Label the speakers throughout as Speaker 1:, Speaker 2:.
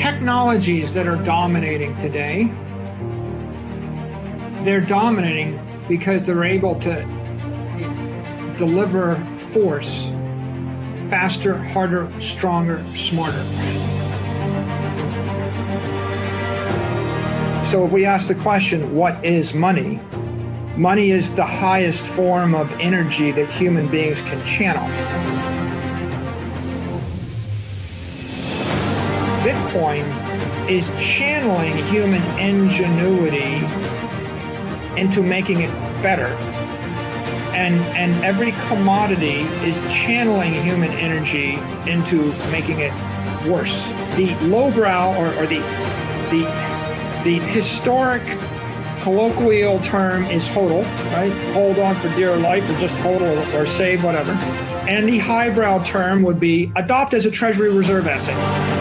Speaker 1: technologies that are dominating today, they're dominating because they're able to deliver force faster, harder, stronger, smarter. So if we ask the question, what is money? Money is the highest form of energy that human beings can channel. Bitcoin is channeling human ingenuity into making it better. And every commodity is channeling human energy into making it worse. The lowbrow or the historic colloquial term is HODL, right? Hold on for dear life, or just HODL or save, whatever. And the highbrow term would be adopt as a Treasury Reserve asset.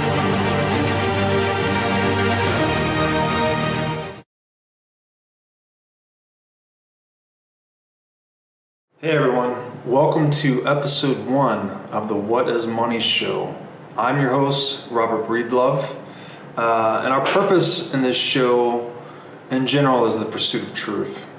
Speaker 2: Hey everyone, welcome to episode 1 of the What is Money show. I'm your host, Robert Breedlove, and our purpose in this show in general is the pursuit of truth.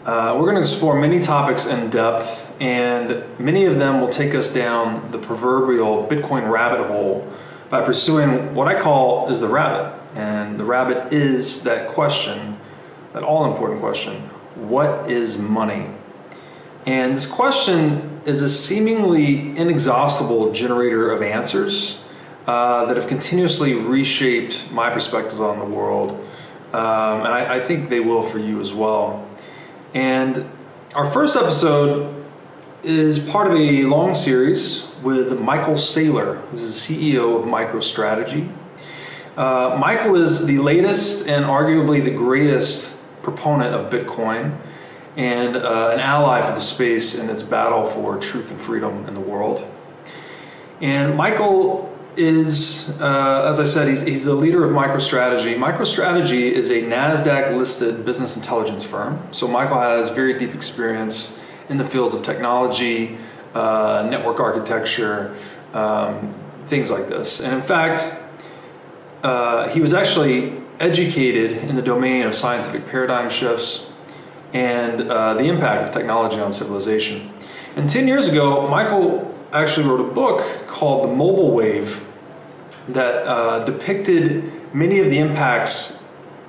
Speaker 2: We're going to explore many topics in depth, and many of them will take us down the proverbial Bitcoin rabbit hole by pursuing what I call is the rabbit. And the rabbit is that question, that all-important question, what is money? And this question is a seemingly inexhaustible generator of answers that have continuously reshaped my perspectives on the world. And I think they will for you as well. And our first episode is part of a long series with Michael Saylor, who's the CEO of MicroStrategy. Michael is the latest and arguably the greatest proponent of Bitcoin, and an ally for the space in its battle for truth and freedom in the world. And Michael is, as I said, he's the leader of MicroStrategy. MicroStrategy is a NASDAQ-listed business intelligence firm. So Michael has very deep experience in the fields of technology, network architecture, things like this. And in fact, he was actually educated in the domain of scientific paradigm shifts and the impact of technology on civilization. And 10 years ago, Michael actually wrote a book called The Mobile Wave that depicted many of the impacts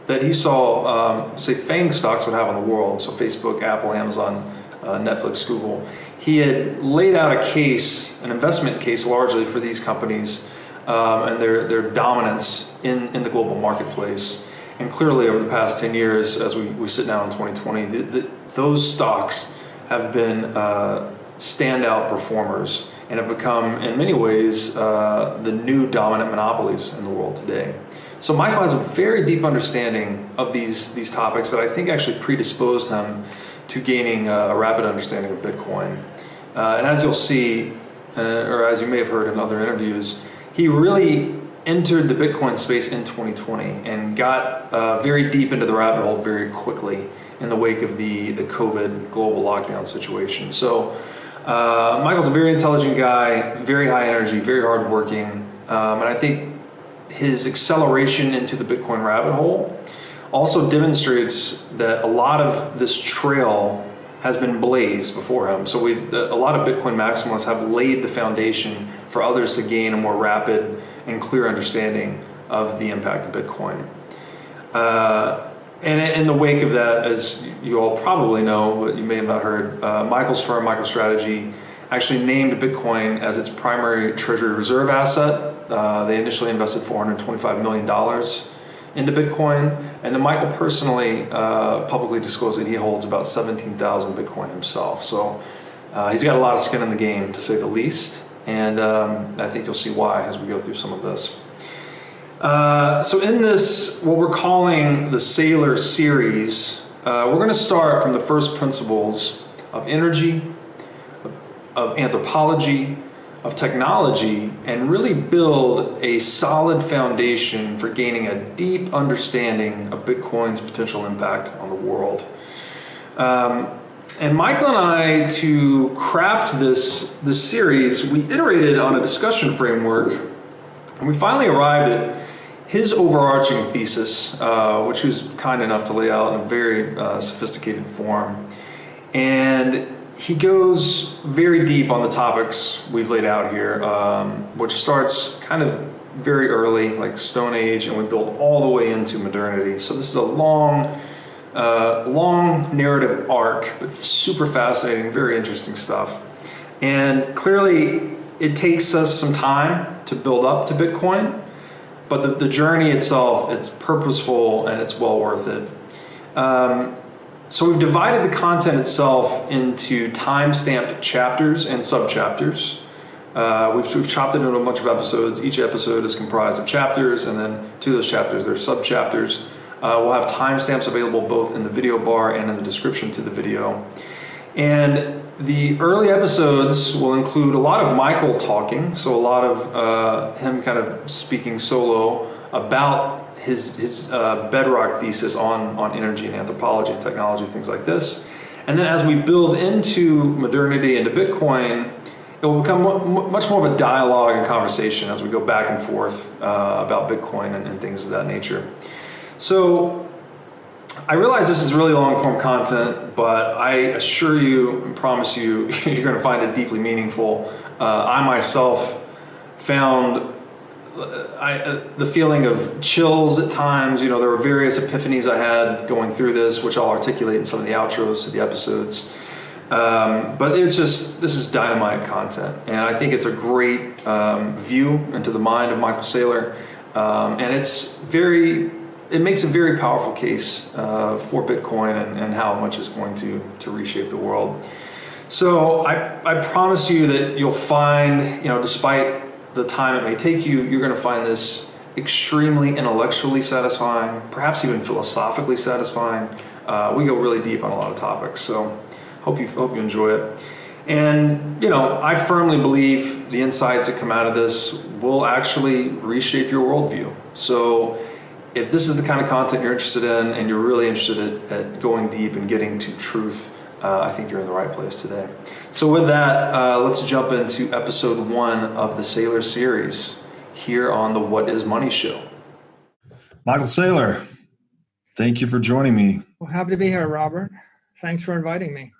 Speaker 2: that he saw, say, FANG stocks would have on the world. So Facebook, Apple, Amazon, Netflix, Google. He had laid out a case, an investment case largely for these companies and their dominance in the global marketplace. And clearly over the past 10 years, as we sit now in 2020, those stocks have been standout performers and have become, in many ways, the new dominant monopolies in the world today. So Michael has a very deep understanding of these topics that I think actually predisposed him to gaining a rapid understanding of Bitcoin. And as you'll see, or as you may have heard in other interviews, he really entered the Bitcoin space in 2020 and got very deep into the rabbit hole very quickly in the wake of the COVID global lockdown situation. So Michael's a very intelligent guy, very high energy, very hardworking, and I think his acceleration into the Bitcoin rabbit hole also demonstrates that a lot of this trail has been blazed before him. So a lot of Bitcoin maximalists have laid the foundation for others to gain a more rapid and clear understanding of the impact of Bitcoin. And in the wake of that, as you all probably know, but you may have not heard, Michael's firm, MicroStrategy, actually named Bitcoin as its primary treasury reserve asset. They initially invested $425 million into Bitcoin, and then Michael personally publicly disclosed that he holds about 17,000 Bitcoin himself. So he's got a lot of skin in the game, to say the least, and I think you'll see why as we go through some of this. So in this, what we're calling the Saylor series, we're going to start from the first principles of energy, of anthropology, of technology, and really build a solid foundation for gaining a deep understanding of Bitcoin's potential impact on the world. And Michael and I, to craft this series, we iterated on a discussion framework And we finally arrived at his overarching thesis, which he was kind enough to lay out in a very sophisticated form. And he goes very deep on the topics we've laid out here, which starts kind of very early, like Stone Age, and we build all the way into modernity. So this is a long narrative arc, but super fascinating, very interesting stuff. And clearly, it takes us some time to build up to Bitcoin, but the journey itself, it's purposeful and it's well worth it. So we've divided the content itself into time-stamped chapters and sub-chapters. We've chopped it into a bunch of episodes. Each episode is comprised of chapters, and then to those chapters, there are sub-chapters. We'll have timestamps available both in the video bar and in the description to the video. And the early episodes will include a lot of Michael talking, so a lot of him kind of speaking solo about his bedrock thesis on energy and anthropology and technology, things like this. And then as we build into modernity, into Bitcoin, it will become much more of a dialogue and conversation as we go back and forth about Bitcoin and things of that nature. So I realize this is really long form content, but I assure you and promise you, you're going to find it deeply meaningful. I myself found the feeling of chills at times. You know, there were various epiphanies I had going through this, which I'll articulate in some of the outros to the episodes. But it's just, this is dynamite content. And I think it's a great view into the mind of Michael Saylor. And it makes a very powerful case for Bitcoin and how much it's going to reshape the world. So I promise you that you'll find, despite the time it may take you, you're going to find this extremely intellectually satisfying, perhaps even philosophically satisfying. We go really deep on a lot of topics, so hope you enjoy it. And I firmly believe the insights that come out of this will actually reshape your worldview. So if this is the kind of content you're interested in and you're really interested at going deep and getting to truth, I think you're in the right place today. So with that, let's jump into episode 1 of the Saylor series here on the What is Money show.
Speaker 3: Michael Saylor, thank you for joining me.
Speaker 1: Well, happy to be here, Robert. Thanks for inviting me.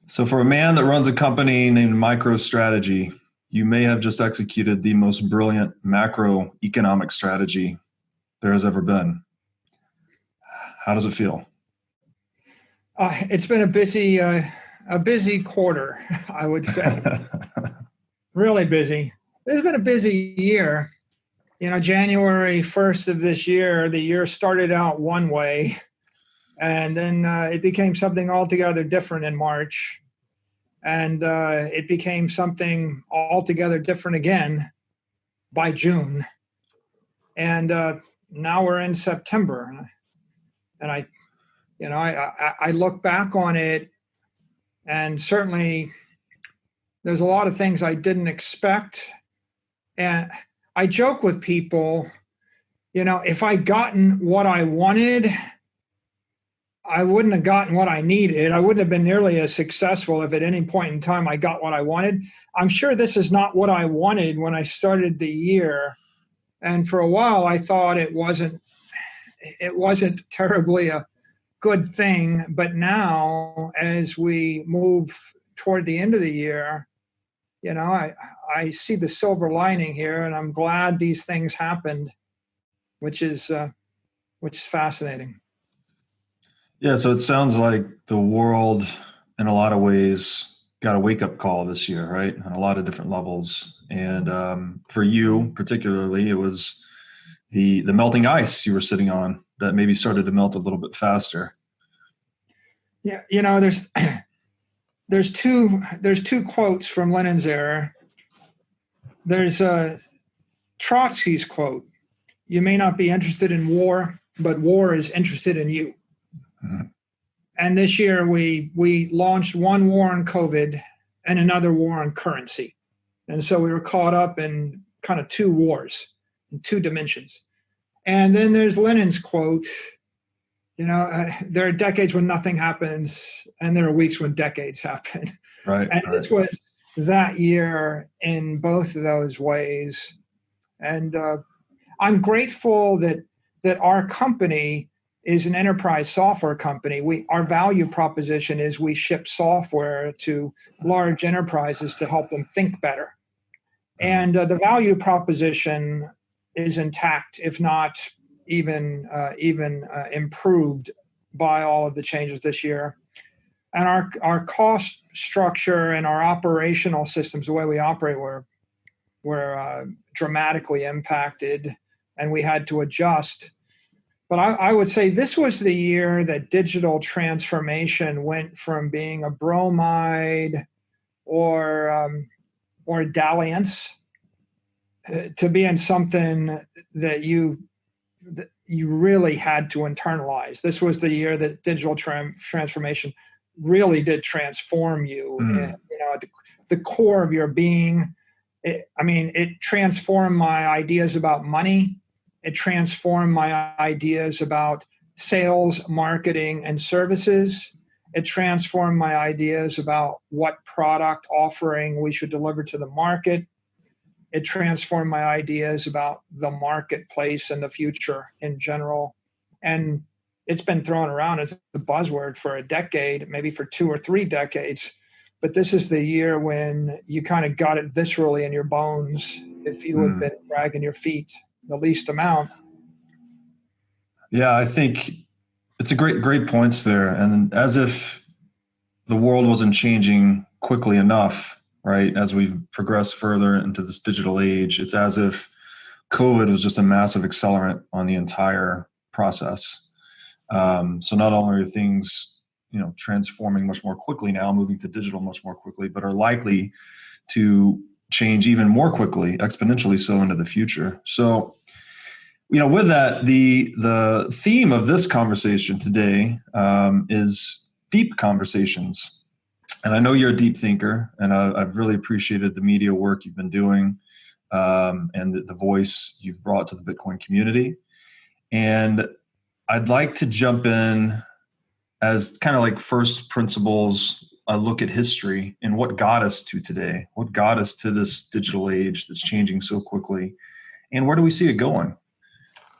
Speaker 3: So for a man that runs a company named MicroStrategy, you may have just executed the most brilliant macroeconomic strategy there has ever been. How does it feel?
Speaker 1: It's been a busy quarter, I would say. Really busy. It's been a busy year. January 1st of this year, the year started out one way, and then it became something altogether different in March. And it became something altogether different again by June. And now we're in September. And I look back on it, and certainly there's a lot of things I didn't expect. And I joke with people, if I'd gotten what I wanted, I wouldn't have gotten what I needed. I wouldn't have been nearly as successful if at any point in time I got what I wanted. I'm sure this is not what I wanted when I started the year. And for a while, I thought it wasn't terribly a good thing. But now, as we move toward the end of the year, I see the silver lining here, and I'm glad these things happened, which is fascinating.
Speaker 3: Yeah, so it sounds like the world, in a lot of ways, got a wake-up call this year, right? On a lot of different levels. And for you, particularly, it was the melting ice you were sitting on that maybe started to melt a little bit faster.
Speaker 1: Yeah, there's two quotes from Lenin's era. There's Trotsky's quote: "You may not be interested in war, but war is interested in you." Mm-hmm. And this year we launched one war on COVID and another war on currency. And so we were caught up in kind of two wars in two dimensions. And then there's Lenin's quote, there are decades when nothing happens, and there are weeks when decades happen.
Speaker 3: Right.
Speaker 1: And
Speaker 3: right.
Speaker 1: This was that year in both of those ways. And I'm grateful that our company is an enterprise software company. Our value proposition is we ship software to large enterprises to help them think better. And the value proposition is intact, if not even improved by all of the changes this year. And our cost structure and our operational systems, the way we operate, were dramatically impacted, and we had to adjust. But I would say this was the year that digital transformation went from being a bromide or dalliance to being something that you really had to internalize. This was the year that digital transformation really did transform you. At the core of your being. It transformed my ideas about money. It transformed my ideas about sales, marketing, and services. It transformed my ideas about what product offering we should deliver to the market. It transformed my ideas about the marketplace and the future in general. And it's been thrown around as a buzzword for a decade, maybe for 2 or 3 decades. But this is the year when you kind of got it viscerally in your bones if you had been dragging your feet the least amount.
Speaker 3: Yeah, I think it's a great points there. And as if the world wasn't changing quickly enough, right? As we progress further into this digital age, it's as if COVID was just a massive accelerant on the entire process. So not only are things transforming much more quickly now, moving to digital much more quickly, but are likely to change even more quickly, exponentially so into the future. So, with that, the theme of this conversation today is deep conversations. And I know you're a deep thinker, and I've really appreciated the media work you've been doing and the voice you've brought to the Bitcoin community. And I'd like to jump in as kind of like first principles, a look at history and what got us to today, what got us to this digital age that's changing so quickly, and where do we see it going?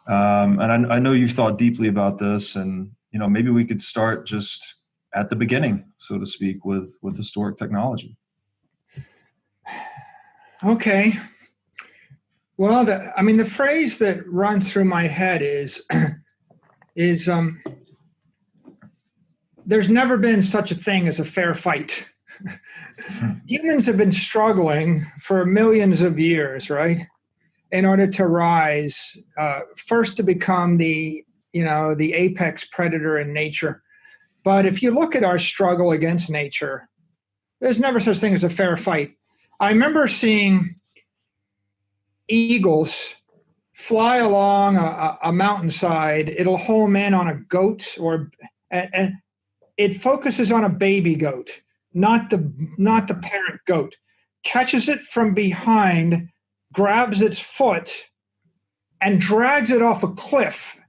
Speaker 3: And I know you've thought deeply about this, and maybe we could start just at the beginning, so to speak, with historic technology.
Speaker 1: Okay. Well, the phrase that runs through my head is there's never been such a thing as a fair fight. Humans have been struggling for millions of years, right? In order to rise, first to become the apex predator in nature. But if you look at our struggle against nature, there's never such thing as a fair fight. I remember seeing eagles fly along a mountainside. It'll home in on a goat, and it focuses on a baby goat, not the parent goat. Catches it from behind, grabs its foot, and drags it off a cliff,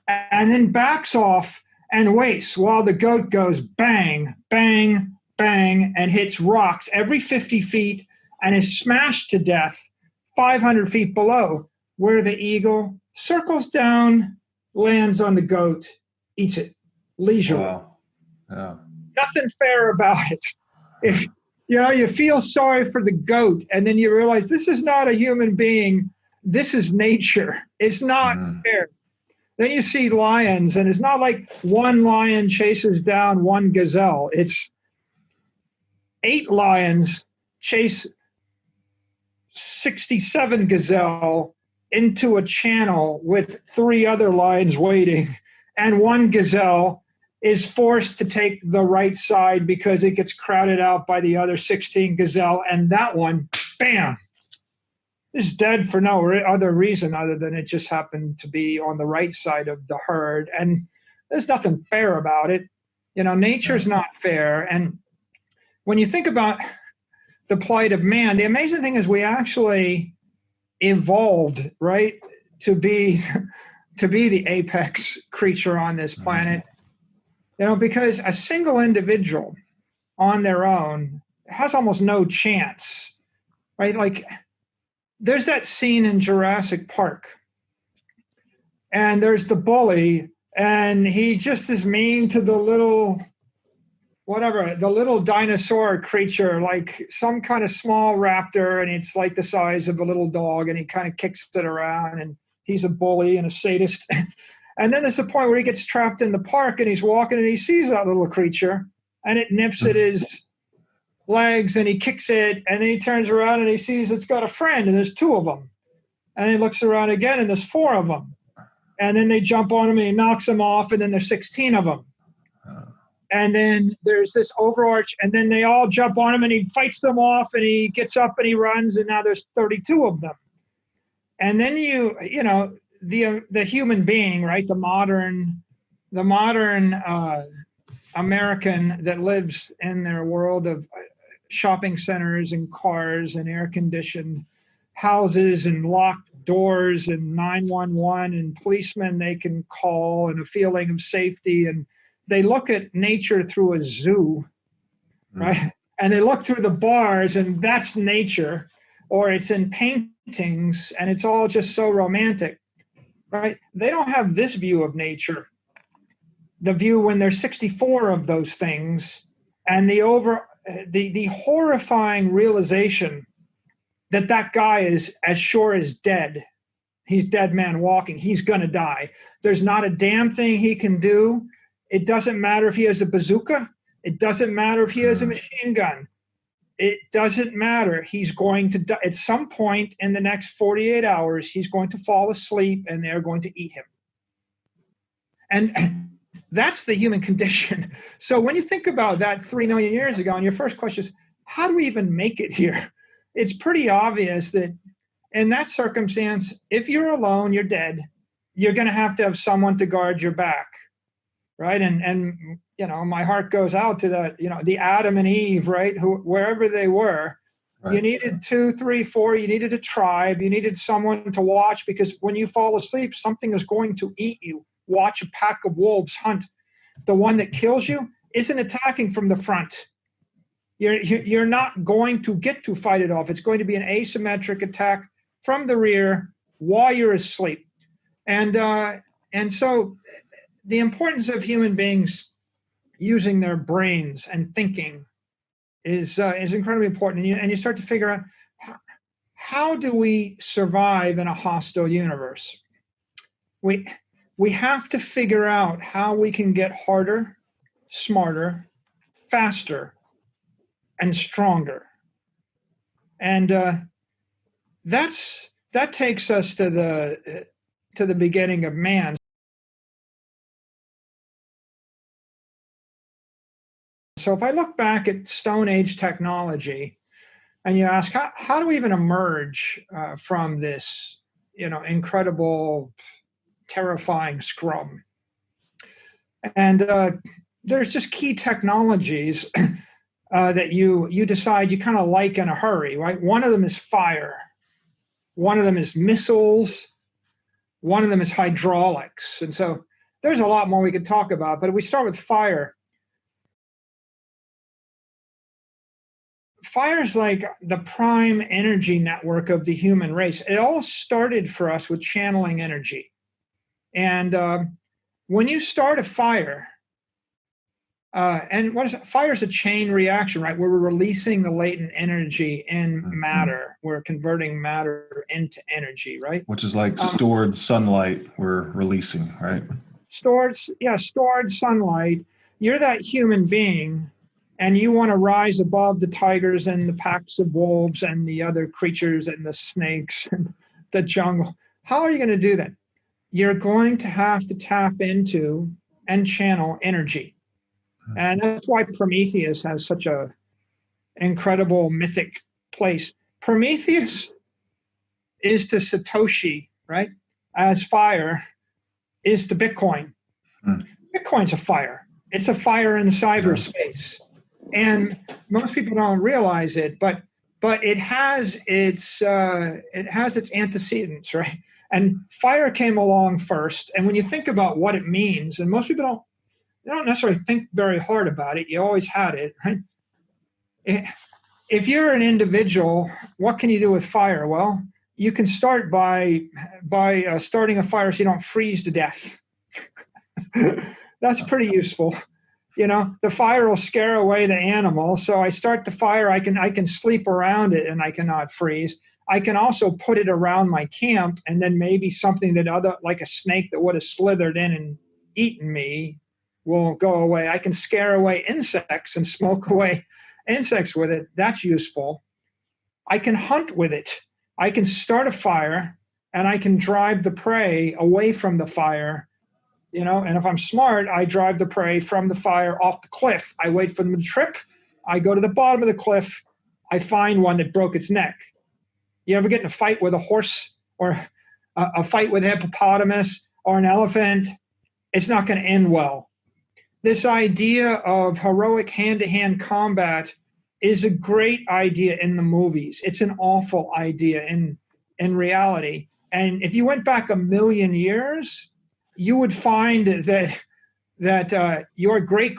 Speaker 1: and then backs off and waits while the goat goes bang, bang, bang, and hits rocks every 50 feet and is smashed to death 500 feet below, where the eagle circles down, lands on the goat, eats it leisurely.
Speaker 3: Wow. Yeah.
Speaker 1: Nothing fair about it. If you feel sorry for the goat, and then you realize this is not a human being, this is nature. It's not fair. Then you see lions, and it's not like one lion chases down one gazelle. It's 8 lions chase 67 gazelle into a channel with 3 other lions waiting, and one gazelle is forced to take the right side because it gets crowded out by the other 16 gazelle, and that one, bam, is dead for no other reason other than it just happened to be on the right side of the herd. And there's nothing fair about it. Nature's not fair. And when you think about the plight of man, the amazing thing is we actually evolved, right, to be the apex creature on this planet. Because a single individual on their own has almost no chance, right? Like there's that scene in Jurassic Park, and there's the bully, and he just is mean to the little, whatever, the little dinosaur creature, like some kind of small raptor, and it's like the size of a little dog, and he kind of kicks it around, and he's a bully and a sadist. And then there's a point where he gets trapped in the park, and he's walking, and he sees that little creature, and it nips at his legs, and he kicks it, and then he turns around, and he sees it's got a friend, and there's two of them. And he looks around again, and there's four of them. And then they jump on him, and he knocks them off, and then there's 16 of them. And then there's this overarch, and then they all jump on him, and he fights them off, and he gets up and he runs, and now there's 32 of them. And then you know, the human being, right? The modern American that lives in their world of shopping centers and cars and air-conditioned houses and locked doors and 911 and policemen they can call and a feeling of safety. And they look at nature through a zoo, right? And they look through the bars, and that's nature, or it's in paintings, and it's all just so romantic, right? They don't have this view of nature, the view when there's 64 of those things, and the horrifying realization that that guy is as sure as dead. He's dead man walking. He's going to die. There's not a damn thing he can do. It doesn't matter if he has a bazooka. It doesn't matter if he has a machine gun. It doesn't matter. He's going to die. At some point in the next 48 hours, he's going to fall asleep, and they're going to eat him. And that's the human condition. So when you think about that 3 million years ago, and your first question is, how do we even make it here? It's pretty obvious that in that circumstance, if you're alone, you're dead. You're going to have someone to guard your back, right? And you know, my heart goes out to that, you know, the Adam and Eve, right? Wherever they were, right. You needed 2, 3, 4. You needed a tribe. You needed someone to watch, because when you fall asleep, something is going to eat you. Watch a pack of wolves hunt. The one that kills you isn't attacking from the front. You're not going to get to fight it off. It's going to be an asymmetric attack from the rear while you're asleep. And so the importance of human beings using their brains and thinking is incredibly important. And you start to figure out, how do we survive in a hostile universe? We have to figure out how we can get harder, smarter, faster, and stronger. And that takes us to the beginning of man. So if I look back at Stone Age technology, and you ask, how do we even emerge from this, you know, incredible, terrifying scrum? And there's just key technologies that you decide you kind of like in a hurry, right? One of them is fire. One of them is missiles. One of them is hydraulics. And so there's a lot more we could talk about. But if we start with fire, fire is like the prime energy network of the human race. It all started for us with channeling energy. And when you start a fire, and what is it? Fire is a chain reaction, right? Where we're releasing the latent energy in matter. We're converting matter into energy, right?
Speaker 3: Which is like stored sunlight we're releasing, right?
Speaker 1: Stored sunlight. You're that human being, and you want to rise above the tigers and the packs of wolves and the other creatures and the snakes and the jungle. How are you going to do that? You're going to have to tap into and channel energy. And that's why Prometheus has such a incredible mythic place. Prometheus is to Satoshi, right? As fire is to Bitcoin. Bitcoin's a fire. It's a fire in cyberspace. And most people don't realize it, but it has its antecedents, right? And fire came along first. And when you think about what it means, and most people don't necessarily think very hard about it. You always had it, right? If you're an individual, what can you do with fire? Well, you can start by starting a fire so you don't freeze to death. That's pretty useful. The fire will scare away the animal. So I start the fire, I can sleep around it and I cannot freeze. I can also put it around my camp, and then maybe something like a snake that would have slithered in and eaten me will go away. I can scare away insects and smoke away insects with it. That's useful. I can hunt with it. I can start a fire and I can drive the prey away from the fire. And if I'm smart, I drive the prey from the fire off the cliff. I wait for them to trip. I go to the bottom of the cliff. I find one that broke its neck. You ever get in a fight with a horse or a fight with a hippopotamus or an elephant? It's not going to end well. This idea of heroic hand-to-hand combat is a great idea in the movies. It's an awful idea in reality. And if you went back 1,000,000 years, you would find that your great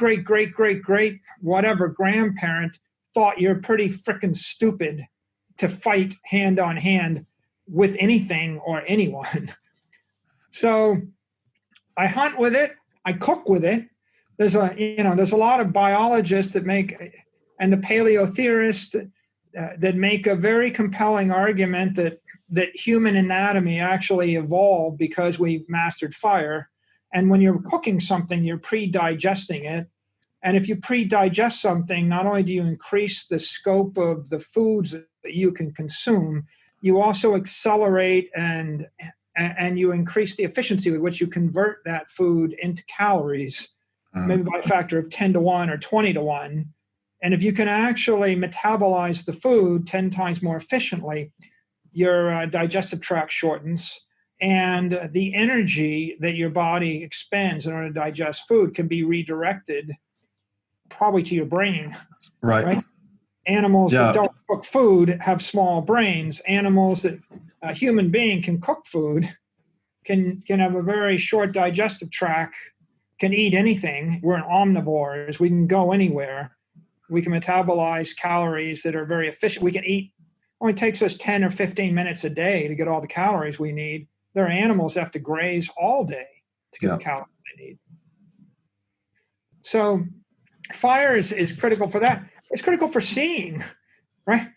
Speaker 1: whatever grandparent thought you're pretty freaking stupid to fight hand on hand with anything or anyone. So I hunt with it. I cook with it. There's a lot of biologists and the paleo theorists that make a very compelling argument that human anatomy actually evolved because we mastered fire. And when you're cooking something, you're pre-digesting it. And if you pre-digest something, not only do you increase the scope of the foods that you can consume, you also accelerate and you increase the efficiency with which you convert that food into calories, maybe by a factor of 10 to 1 or 20 to 1. And if you can actually metabolize the food 10 times more efficiently, your digestive tract shortens, and the energy that your body expends in order to digest food can be redirected probably to your brain. Right? Animals that don't cook food have small brains. Animals that a human being can cook food can have a very short digestive tract, can eat anything. We're omnivores. We can go anywhere. We can metabolize calories that are very efficient. We can eat. Only takes us 10 or 15 minutes a day to get all the calories we need. There are animals that have to graze all day to get the calories they need. So fire is critical for that. It's critical for seeing, right?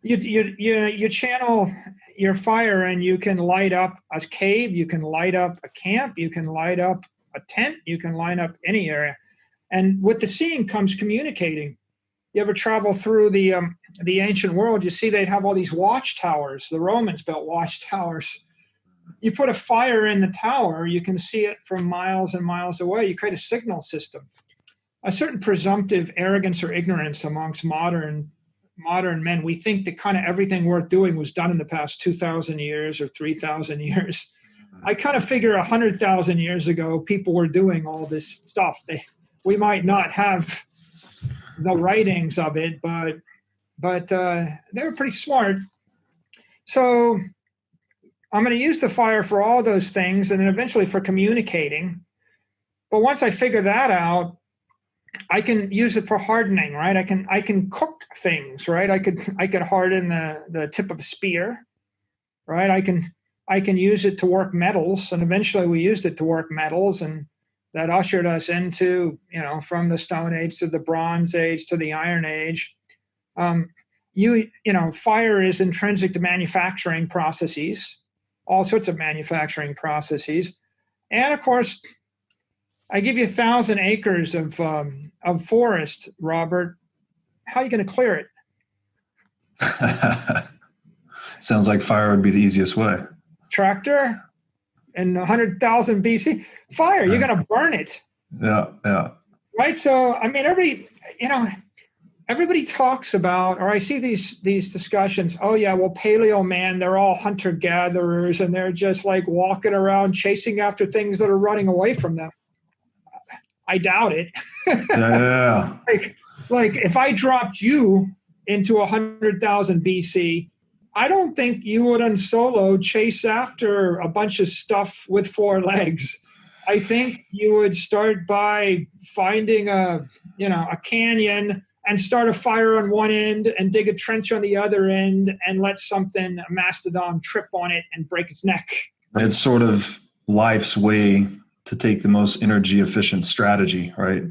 Speaker 1: You channel your fire and you can light up a cave, you can light up a camp, you can light up a tent, you can light up any area. And with the seeing comes communicating. You ever travel through the ancient world, you see they'd have all these watchtowers. The Romans built watchtowers. You put a fire in the tower, you can see it from miles and miles away. You create a signal system. A certain presumptive arrogance or ignorance amongst modern men. We think that kind of everything worth doing was done in the past 2,000 years or 3,000 years. I kind of figure 100,000 years ago, people were doing all this stuff. We might not have the writings of it, but they were pretty smart. So I'm going to use the fire for all those things, and then eventually for communicating. But once I figure that out, I can use it for hardening, right? I can cook things, right? I could harden the tip of a spear, right? I can use it to work metals, and eventually we used it to work metals, and that ushered us into, from the Stone Age to the Bronze Age to the Iron Age. Fire is intrinsic to manufacturing processes, all sorts of manufacturing processes. And of course, I give you 1,000 acres of forest, Robert. How are you going to clear it?
Speaker 3: Sounds like fire would be the easiest way. Tractor?
Speaker 1: And 100,000 BC, fire, you're going to burn it.
Speaker 3: Yeah.
Speaker 1: Right? So, I mean, everybody talks about, or I see these discussions, oh yeah, well, paleo man, they're all hunter-gatherers, and they're just like walking around chasing after things that are running away from them. I doubt it.
Speaker 3: Yeah.
Speaker 1: like if I dropped you into 100,000 BC, I don't think you would solo chase after a bunch of stuff with 4 legs. I think you would start by finding a canyon and start a fire on one end and dig a trench on the other end and let something, a mastodon, trip on it and break its neck.
Speaker 3: It's sort of life's way to take the most energy efficient strategy, right?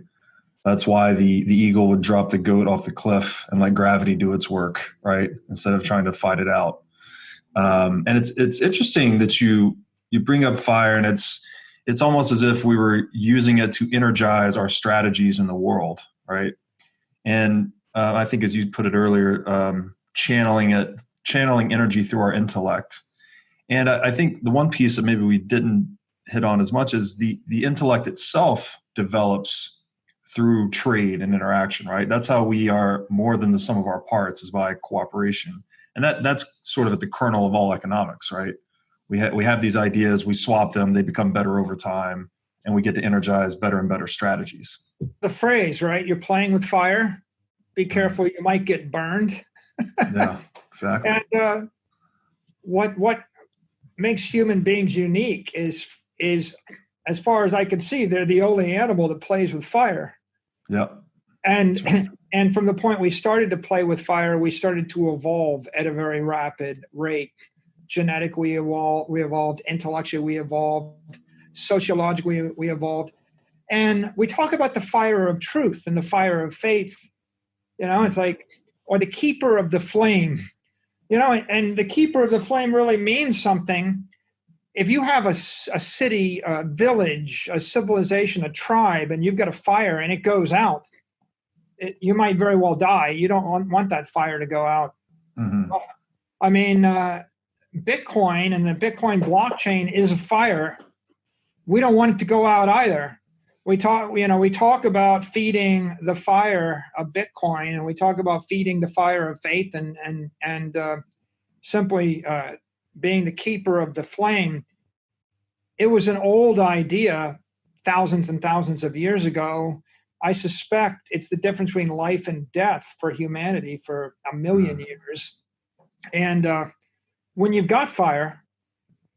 Speaker 3: That's why the eagle would drop the goat off the cliff and let gravity do its work, right? Instead of trying to fight it out. And it's interesting that you bring up fire, and it's almost as if we were using it to energize our strategies in the world, right? And I think, as you put it earlier, channeling energy through our intellect. And I think the one piece that maybe we didn't hit on as much is the intellect itself develops through trade and interaction, right? That's how we are more than the sum of our parts, is by cooperation. And that's sort of at the kernel of all economics, right? We have these ideas, we swap them, they become better over time, and we get to energize better and better strategies.
Speaker 1: The phrase, right? You're playing with fire. Be careful, you might get burned.
Speaker 3: Yeah, exactly.
Speaker 1: And what makes human beings unique is, as far as I can see, they're the only animal that plays with fire.
Speaker 3: Yeah.
Speaker 1: And from the point we started to play with fire, we started to evolve at a very rapid rate. Genetically, we evolved. Intellectually, we evolved. Sociologically, we evolved. And we talk about the fire of truth and the fire of faith. It's like, or the keeper of the flame. And the keeper of the flame really means something. If you have a city, a village, a civilization, a tribe, and you've got a fire and it goes out, you might very well die. You don't want that fire to go out.
Speaker 3: Mm-hmm.
Speaker 1: I mean, Bitcoin and the Bitcoin blockchain is a fire. We don't want it to go out either. We talk about feeding the fire of Bitcoin, and we talk about feeding the fire of faith, and simply being the keeper of the flame. It was an old idea thousands and thousands of years ago. I suspect it's the difference between life and death for humanity for 1,000,000 years. And when you've got fire,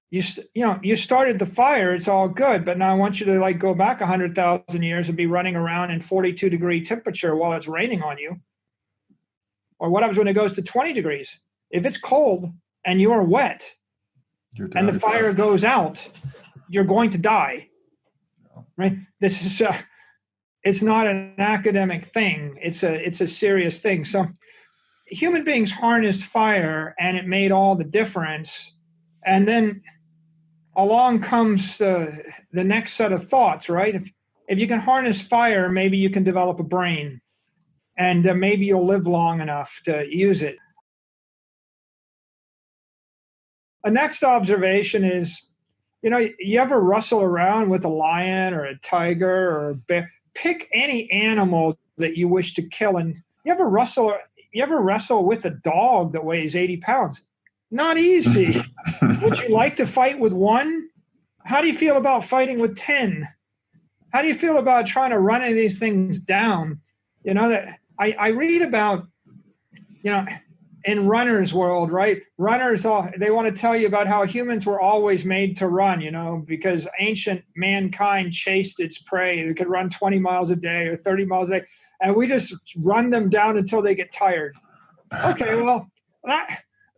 Speaker 1: you started the fire, it's all good, but now I want you to go back 100,000 years and be running around in 42-degree temperature while it's raining on you. Or what happens when it goes to 20 degrees? If it's cold and you're wet and the fire goes out, you're going to die, right? This is it's not an academic thing. It's a serious thing. So human beings harnessed fire, and it made all the difference. And then along comes the next set of thoughts, right? If you can harness fire, maybe you can develop a brain, and maybe you'll live long enough to use it. A next observation is, you ever wrestle around with a lion or a tiger or a bear? Pick any animal that you wish to kill, and you ever wrestle with a dog that weighs 80 pounds? Not easy. Would you like to fight with one? How do you feel about fighting with 10? How do you feel about trying to run any of these things down? That I read about, in runners' world, right? Runners, they want to tell you about how humans were always made to run, because ancient mankind chased its prey. It could run 20 miles a day or 30 miles a day, and we just run them down until they get tired. Okay, well,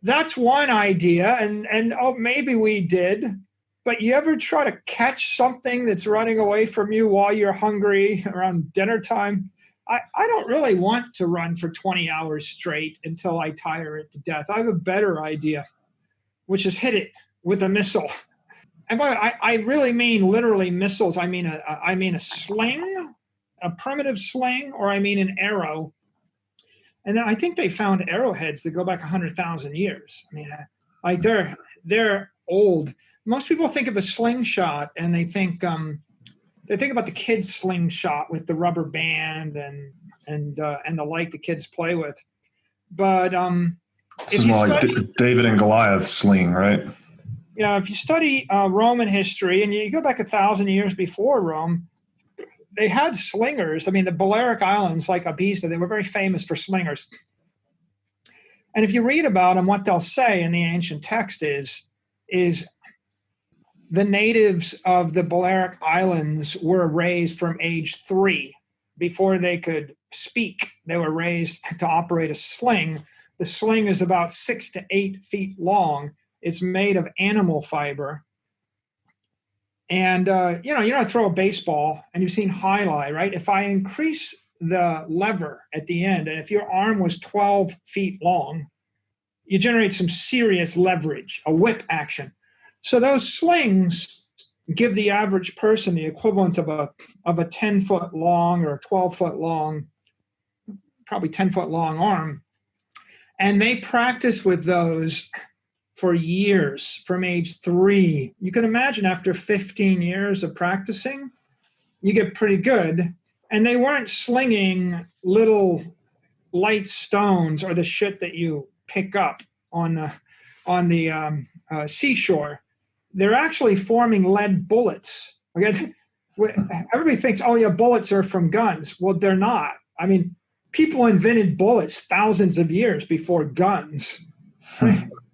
Speaker 1: that's one idea, and maybe we did, but you ever try to catch something that's running away from you while you're hungry around dinner time? I don't really want to run for 20 hours straight until I tire it to death. I have a better idea, which is hit it with a missile. And by the way, I really mean literally missiles. I mean a sling, a primitive sling, or I mean an arrow. And then I think they found arrowheads that go back 100,000 years. I mean, they're old. Most people think of a slingshot, and they think about the kids' slingshot with the rubber band and the like the kids play with. But
Speaker 3: this is more like David and Goliath sling, right?
Speaker 1: Yeah, if you study Roman history, and you go back 1,000 years before Rome, they had slingers. I mean, the Balearic Islands, like Ibiza, they were very famous for slingers. And if you read about them, what they'll say in the ancient text is the natives of the Balearic Islands were raised from age 3 before they could speak, they were raised to operate a sling. The sling is about 6 to 8 feet long. It's made of animal fiber. And, throw a baseball, and you've seen highlight, right? If I increase the lever at the end, and if your arm was 12 feet long, you generate some serious leverage, a whip action. So those slings give the average person the equivalent of a 10-foot long or 12-foot long, probably 10-foot long arm. And they practice with those for years, from age 3. You can imagine after 15 years of practicing, you get pretty good. And they weren't slinging little light stones or the shit that you pick up on the seashore. They're actually forming lead bullets. Okay, everybody thinks, oh yeah, bullets are from guns. Well, they're not. I mean, people invented bullets thousands of years before guns.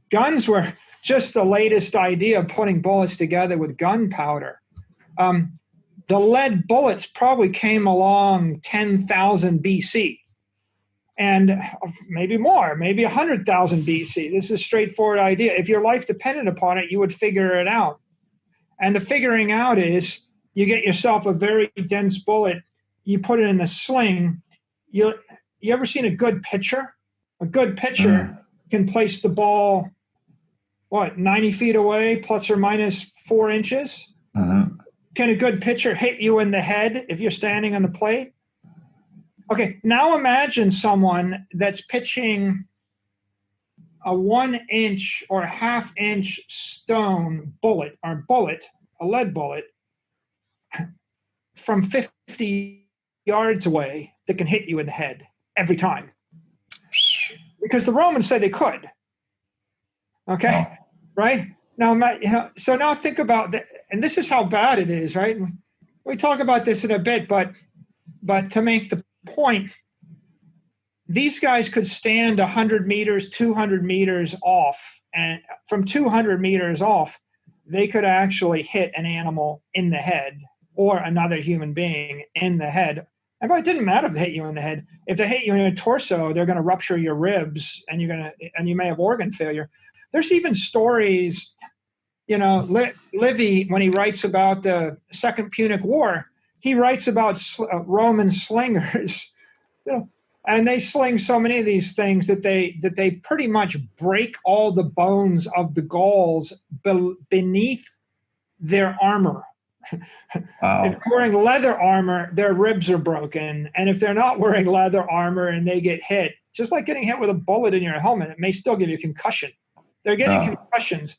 Speaker 1: Guns were just the latest idea of putting bullets together with gunpowder. The lead bullets probably came along 10,000 BC. And maybe more, maybe 100,000 BC. This is a straightforward idea. If your life depended upon it, you would figure it out. And the figuring out is you get yourself a very dense bullet, you put it in a sling. You ever seen a good pitcher? A good pitcher can place the ball, 90 feet away, plus or minus 4 inches? Can a good pitcher hit you in the head if you're standing on the plate? Okay, now imagine someone that's pitching a 1-inch or a 1/2-inch stone bullet, or a lead bullet, from 50 yards away that can hit you in the head every time. Because the Romans said they could. Okay, right? Now, so now think about that, and this is how bad it is, right? We talk about this in a bit, but to make the point, these guys could stand 100 meters, 200 meters off, and from 200 meters off, they could actually hit an animal in the head or another human being in the head. And it didn't matter if they hit you in the head. If they hit you in your torso, they're going to rupture your ribs, and you may have organ failure. There's even stories, Livy, when he writes about the Second Punic War, he writes about Roman slingers, and they sling so many of these things that they pretty much break all the bones of the Gauls beneath their armor. Wow. If they're wearing leather armor, their ribs are broken, and if they're not wearing leather armor and they get hit, just like getting hit with a bullet in your helmet, it may still give you a concussion. They're getting concussions.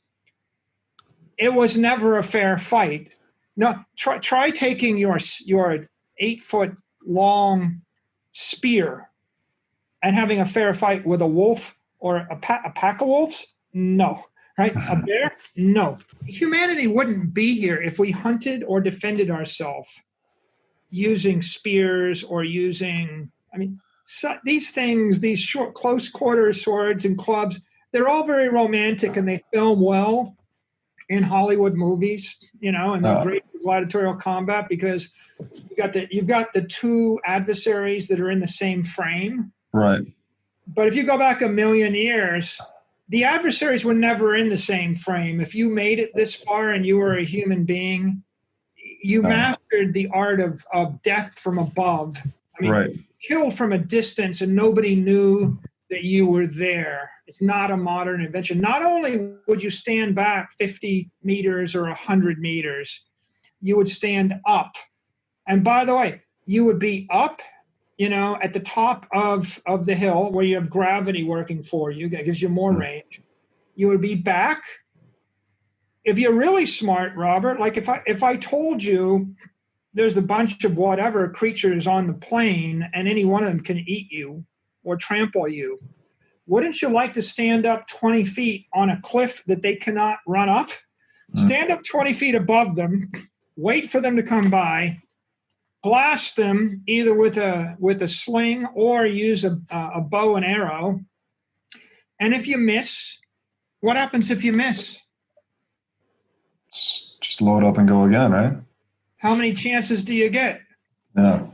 Speaker 1: It was never a fair fight. No, try taking your 8-foot long spear and having a fair fight with a wolf or a pack of wolves. No, right? A bear? No. Humanity wouldn't be here if we hunted or defended ourselves using spears or using, these things, these short, close quarter swords and clubs, they're all very romantic and they film well in Hollywood movies, and they're great for gladiatorial combat because you've got the two adversaries that are in the same frame.
Speaker 3: Right.
Speaker 1: But if you go back 1,000,000 years, the adversaries were never in the same frame. If you made it this far and you were a human being, you mastered the art of death from above. Killed from a distance and nobody knew that you were there. It's not a modern invention. Not only would you stand back 50 meters or 100 meters, you would stand up. And by the way, you would be up, at the top of the hill where you have gravity working for you. That gives you more range. You would be back. If you're really smart, Robert, like if I told you there's a bunch of whatever creatures on the plane and any one of them can eat you or trample you, wouldn't you like to stand up 20 feet on a cliff that they cannot run up? Stand up 20 feet above them, wait for them to come by, blast them either with a sling or use a bow and arrow. And if you miss, what happens if you miss?
Speaker 3: Just load up and go again, right?
Speaker 1: How many chances do you get?
Speaker 3: Yeah.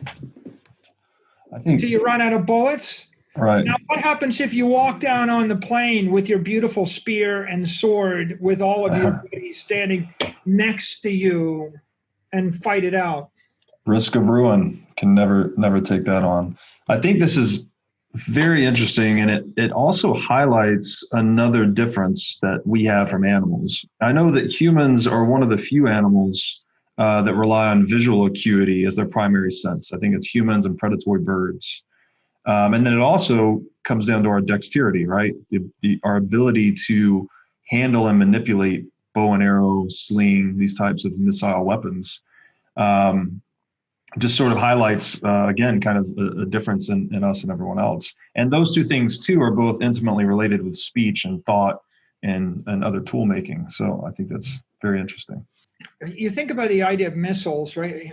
Speaker 1: until you run out of bullets.
Speaker 3: Right.
Speaker 1: Now, what happens if you walk down on the plain with your beautiful spear and sword with all of your buddies standing next to you and fight it out?
Speaker 3: Risk of ruin. Can never take that on. I think this is very interesting, and it also highlights another difference that we have from animals. I know that humans are one of the few animals that rely on visual acuity as their primary sense. I think it's humans and predatory birds. And then it also comes down to our dexterity, right? Our ability to handle and manipulate bow and arrow, sling, these types of missile weapons. Just sort of highlights, again, kind of a difference in us and everyone else. And those two things, too, are both intimately related with speech and thought and other tool making. So I think that's very interesting.
Speaker 1: You think about the idea of missiles, right?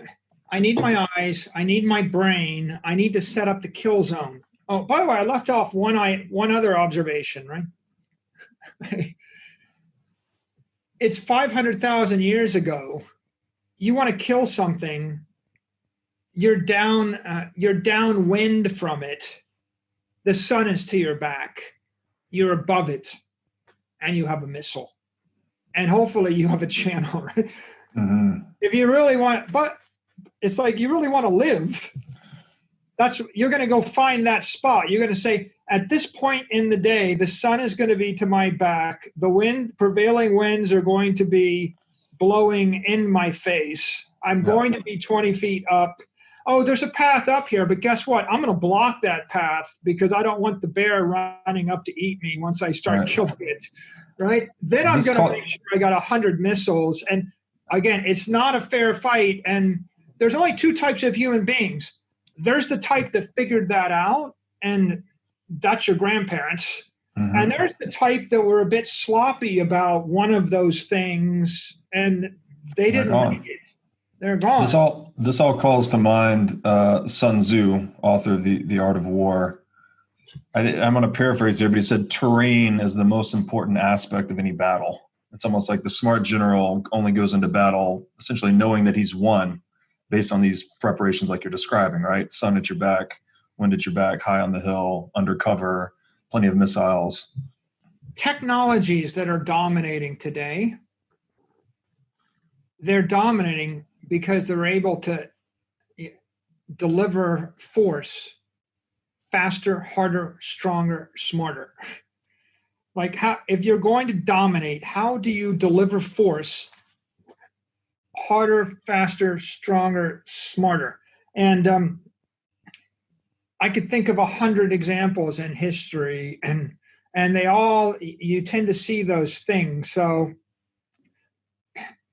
Speaker 1: I need my eyes, I need my brain, I need to set up the kill zone. Oh, by the way, I left off one other observation, right? It's 500,000 years ago. You want to kill something, you're downwind from it. The sun is to your back. You're above it, and you have a missile. And hopefully you have a channel, right? Mm-hmm. If you really want, but it's like you really want to live. You're going to go find that spot. You're going to say, at this point in the day, the sun is going to be to my back. The prevailing winds are going to be blowing in my face. I'm going to be 20 feet up. Oh, there's a path up here, but guess what? I'm going to block that path because I don't want the bear running up to eat me once I start killing it, right? Then I'm going to make sure I got 100 missiles. And again, it's not a fair fight. And there's only two types of human beings. There's the type that figured that out, and that's your grandparents. Mm-hmm. And there's the type that were a bit sloppy about one of those things, and they didn't make it. They're gone.
Speaker 3: This all calls to mind Sun Tzu, author of The Art of War. I'm going to paraphrase here, but he said terrain is the most important aspect of any battle. It's almost like the smart general only goes into battle essentially knowing that he's won based on these preparations like you're describing, right? Sun at your back, wind at your back, high on the hill, undercover, plenty of missiles.
Speaker 1: Technologies that are dominating today, they're dominating because they're able to deliver force faster, harder, stronger, smarter. Like if you're going to dominate, how do you deliver force harder, faster, stronger, smarter? And I could think of 100 examples in history, and you tend to see those things. So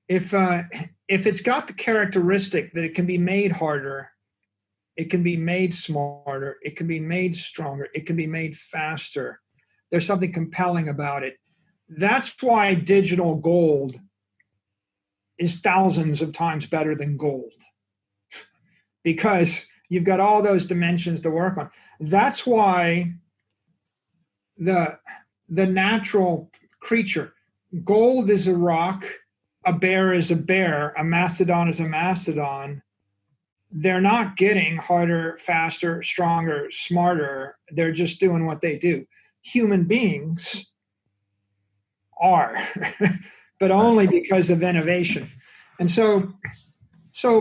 Speaker 1: if it's got the characteristic that it can be made harder, it can be made smarter, it can be made stronger, it can be made faster, there's something compelling about it. That's why digital gold is thousands of times better than gold, because you've got all those dimensions to work on. That's why the natural creature, gold is a rock, a bear is a bear, a mastodon is a mastodon. They're not getting harder, faster, stronger, smarter. They're just doing what they do. Human beings are, but only because of innovation. And so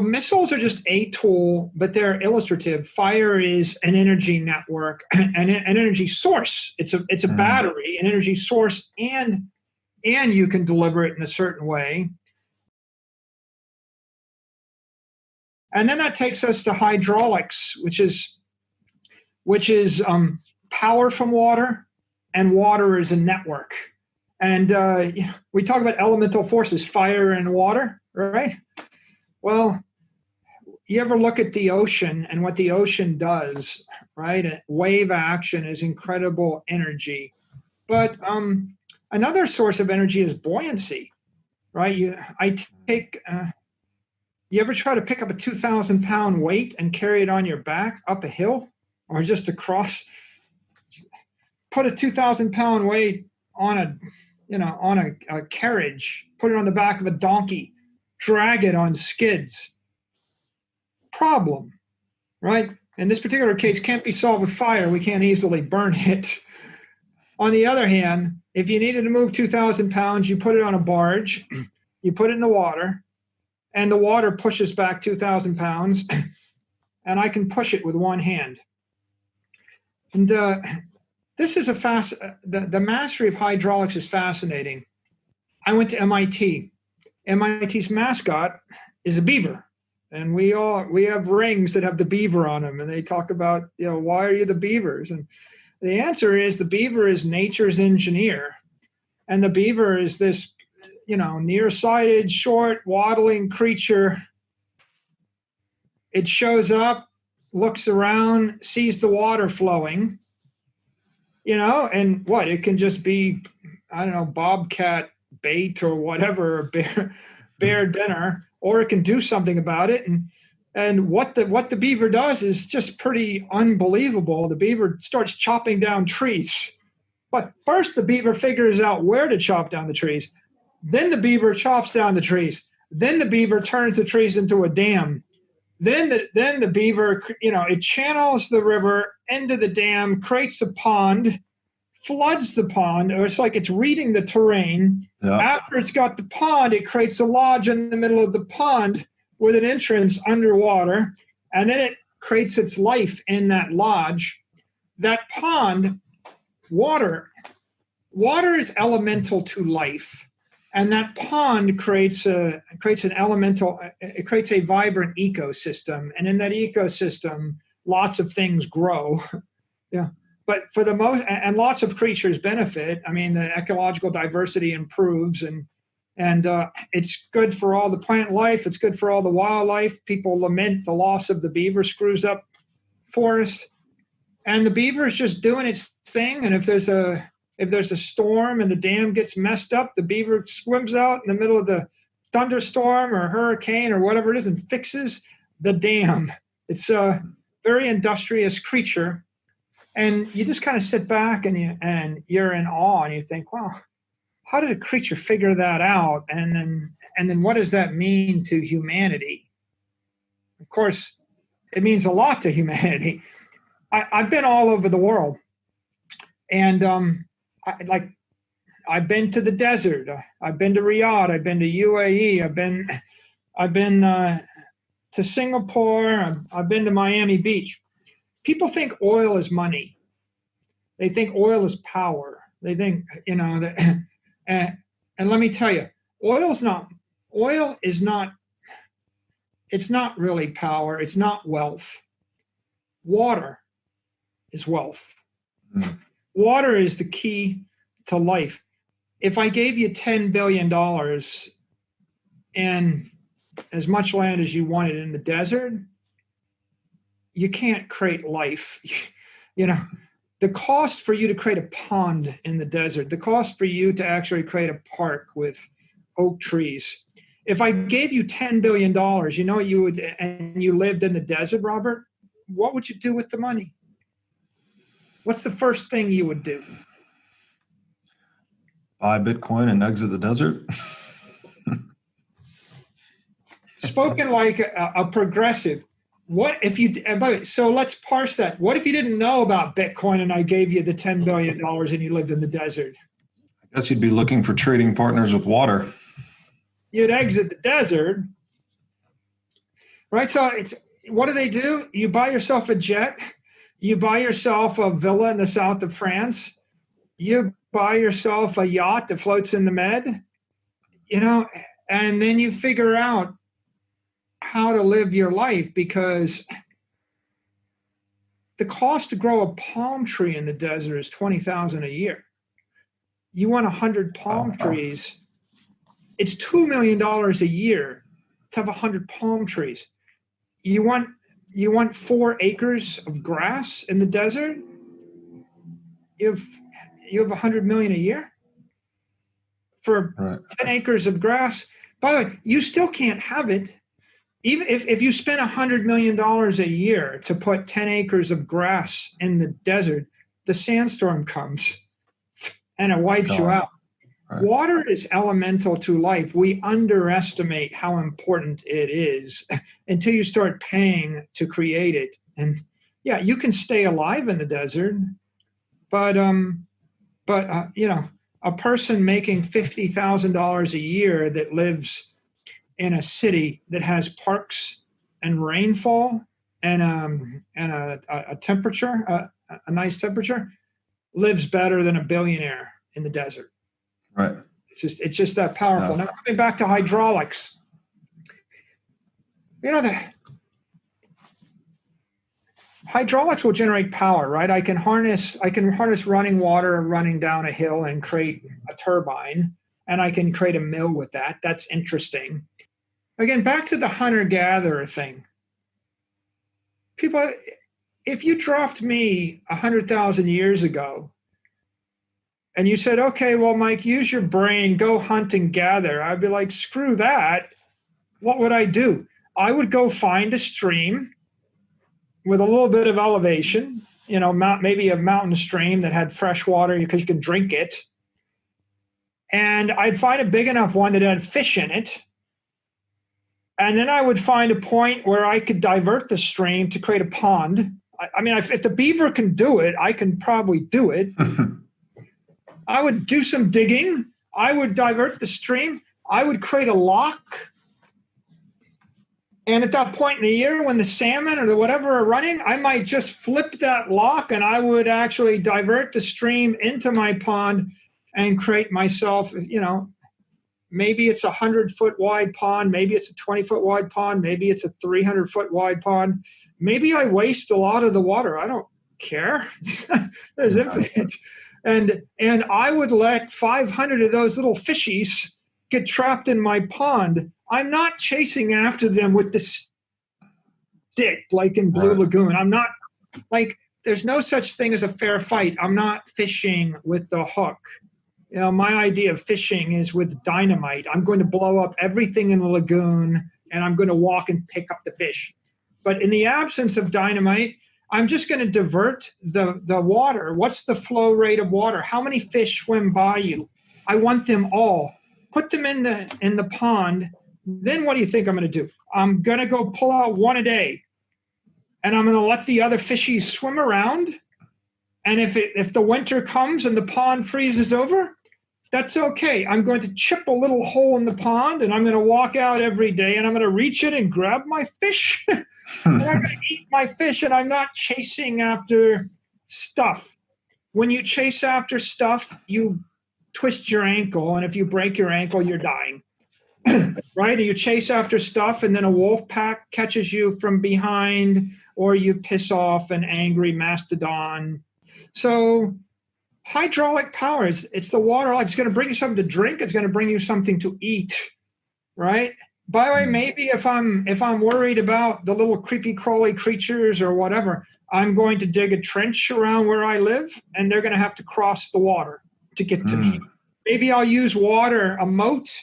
Speaker 1: missiles are just a tool, but they're illustrative. Fire is an energy network, an energy source. It's a battery, an energy source, and you can deliver it in a certain way. And then that takes us to hydraulics, which is power from water, and water is a network. And we talk about elemental forces, fire and water, right? Well, you ever look at the ocean and what the ocean does, right? Wave action is incredible energy. But another source of energy is buoyancy, right? You ever try to pick up a 2,000-pound weight and carry it on your back up a hill or just across? Put a 2,000-pound weight on a carriage, put it on the back of a donkey, drag it on skids. Problem, right? in this particular case, can't be solved with fire. We can't easily burn it. On the other hand, if you needed to move 2,000 pounds, you put it on a barge, you put it in the water, and the water pushes back 2,000 pounds, and I can push it with one hand. And this is the mastery of hydraulics is fascinating. I went to MIT. MIT's mascot is a beaver. And we have rings that have the beaver on them, and they talk about, why are you the beavers? And the answer is the beaver is nature's engineer. And the beaver is this, nearsighted, short, waddling creature. It shows up, looks around, sees the water flowing, and what? It can just be, bobcat bait or whatever, bear dinner, or it can do something about it. And what the beaver does is just pretty unbelievable. The beaver starts chopping down trees. But first the beaver figures out where to chop down the trees. Then the beaver chops down the trees. Then the beaver turns the trees into a dam. Then the beaver, it channels the river into the dam, creates a pond, floods the pond, or it's like it's reading the terrain. Yeah. After it's got the pond, it creates a lodge in the middle of the pond with an entrance underwater, and then it creates its life in that lodge. That pond, water is elemental to life, and that pond creates a vibrant ecosystem, and in that ecosystem, lots of things grow. Yeah. But for the most, and lots of creatures benefit. I mean, the ecological diversity improves, and it's good for all the plant life. It's good for all the wildlife. People lament the loss of the beaver, screws up forests, and the beaver is just doing its thing. And if there's a storm and the dam gets messed up, the beaver swims out in the middle of the thunderstorm or hurricane or whatever it is and fixes the dam. It's a very industrious creature. And you just kind of sit back and you're in awe, and you think, wow, how did a creature figure that out? And then what does that mean to humanity? Of course, it means a lot to humanity. I've been all over the world, and I've been to the desert. I've been to Riyadh. I've been to UAE. I've been to Singapore. I've been to Miami Beach. People think oil is money. They think oil is power. They think, and let me tell you, it's not really power. It's not wealth. Water is wealth. Mm. Water is the key to life. If I gave you $10 billion and as much land as you wanted in the desert, you can't create life. The cost for you to create a pond in the desert, the cost for you to actually create a park with oak trees. If I gave you $10 billion, you know what you would, and you lived in the desert, Robert, what would you do with the money? What's the first thing you would do?
Speaker 3: Buy Bitcoin and exit the desert?
Speaker 1: Spoken like a progressive. What if you, so let's parse that. What if you didn't know about Bitcoin and I gave you the $10 billion and you lived in the desert?
Speaker 3: I guess you'd be looking for trading partners with water.
Speaker 1: You'd exit the desert, right? So what do? You buy yourself a jet. You buy yourself a villa in the south of France. You buy yourself a yacht that floats in the Med, and then you figure out how to live your life, because the cost to grow a palm tree in the desert is $20,000 a year. You want 100 palm trees. It's $2 million a year to have 100 palm trees. You want 4 acres of grass in the desert. You have 100 million a year for 10 acres of grass. By the way, you still can't have it. Even if you spend $100 million a year to put 10 acres of grass in the desert, the sandstorm comes and it wipes you out. Right. Water is elemental to life. We underestimate how important it is until you start paying to create it. And yeah, you can stay alive in the desert, but a person making $50,000 a year that lives in a city that has parks and rainfall and a temperature, a nice temperature, lives better than a billionaire in the desert.
Speaker 3: Right.
Speaker 1: It's just that powerful. Now, coming back to hydraulics, the hydraulics will generate power, right? I can harness running water running down a hill and create a turbine, and I can create a mill with that. That's interesting. Again, back to the hunter-gatherer thing. People, if you dropped me 100,000 years ago and you said, okay, well, Mike, use your brain, go hunt and gather, I'd be like, screw that. What would I do? I would go find a stream with a little bit of elevation, maybe a mountain stream that had fresh water because you can drink it. And I'd find a big enough one that had fish in it. And then I would find a point where I could divert the stream to create a pond. I mean, if the beaver can do it, I can probably do it. I would do some digging. I would divert the stream. I would create a lock. And at that point in the year when the salmon or the whatever are running, I might just flip that lock and I would actually divert the stream into my pond and create myself, maybe it's a 100-foot wide pond. Maybe it's a 20-foot wide pond. Maybe it's a 300-foot wide pond. Maybe I waste a lot of the water. I don't care. There's infinite. And I would let 500 of those little fishies get trapped in my pond. I'm not chasing after them with the stick like in Blue Lagoon. I'm not there's no such thing as a fair fight. I'm not fishing with the hook. My idea of fishing is with dynamite. I'm going to blow up everything in the lagoon and I'm going to walk and pick up the fish. But in the absence of dynamite, I'm just going to divert the water. What's the flow rate of water? How many fish swim by you? I want them all. Put them in the pond. Then what do you think I'm going to do? I'm going to go pull out one a day. And I'm going to let the other fishies swim around. And if the winter comes and the pond freezes over, that's okay. I'm going to chip a little hole in the pond and I'm going to walk out every day and I'm going to reach it and grab my fish. And I'm going to eat my fish and I'm not chasing after stuff. When you chase after stuff, you twist your ankle. And if you break your ankle, you're dying. Right? You chase after stuff and then a wolf pack catches you from behind or you piss off an angry mastodon. So hydraulic power, it's the water. It's going to bring you something to drink. It's going to bring you something to eat, right? By the way, maybe if I'm worried about the little creepy crawly creatures or whatever, I'm going to dig a trench around where I live and they're going to have to cross the water to get to me. Maybe I'll use water, a moat.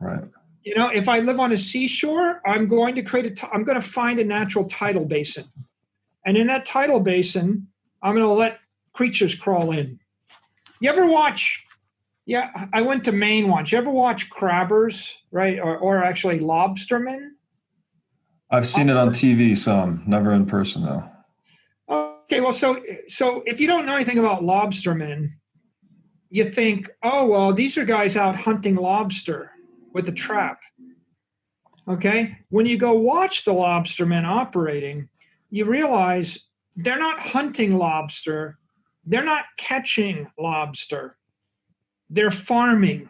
Speaker 3: Right.
Speaker 1: If I live on a seashore, I'm going to I'm going to find a natural tidal basin. And in that tidal basin, I'm going to let creatures crawl in. You ever watch, I went to Maine once. You ever watch crabbers, right? Or actually lobstermen?
Speaker 3: I've seen it on TV some, never in person though.
Speaker 1: Okay, well, so if you don't know anything about lobstermen, you think, oh, well, these are guys out hunting lobster with a trap. Okay? When you go watch the lobstermen operating, you realize they're not hunting lobster. They're not catching lobster. They're farming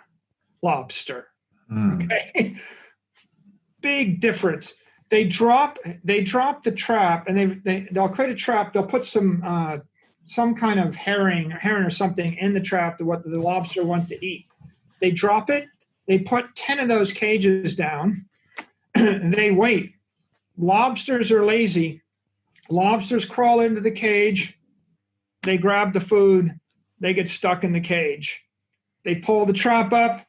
Speaker 1: lobster. Okay? Big difference. They drop the trap and they'll create a trap. They'll put some kind of herring or something in the trap to what the lobster wants to eat. They drop it. They put 10 of those cages down. They wait. Lobsters are lazy. Lobsters crawl into the cage. They grab the food. They get stuck in the cage. They pull the trap up.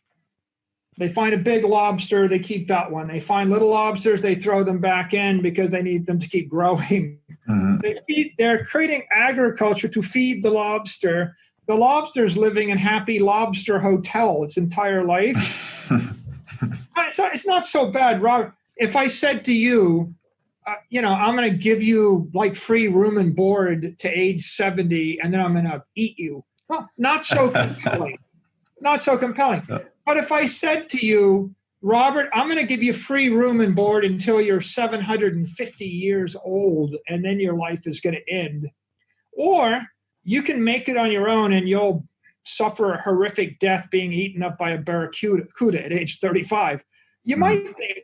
Speaker 1: They find a big lobster. They keep that one. They find little lobsters. They throw them back in because they need them to keep growing. They're creating agriculture to feed the lobster. The lobster's living in Happy Lobster Hotel its entire life. It's not so bad, Robert. If I said to you, I'm going to give you like free room and board to age 70, and then I'm going to eat you. Well, not so compelling. Not so compelling.
Speaker 3: Yeah.
Speaker 1: But if I said to you, Robert, I'm going to give you free room and board until you're 750 years old, and then your life is going to end. Or you can make it on your own, and you'll suffer a horrific death being eaten up by a barracuda at age 35. You might think,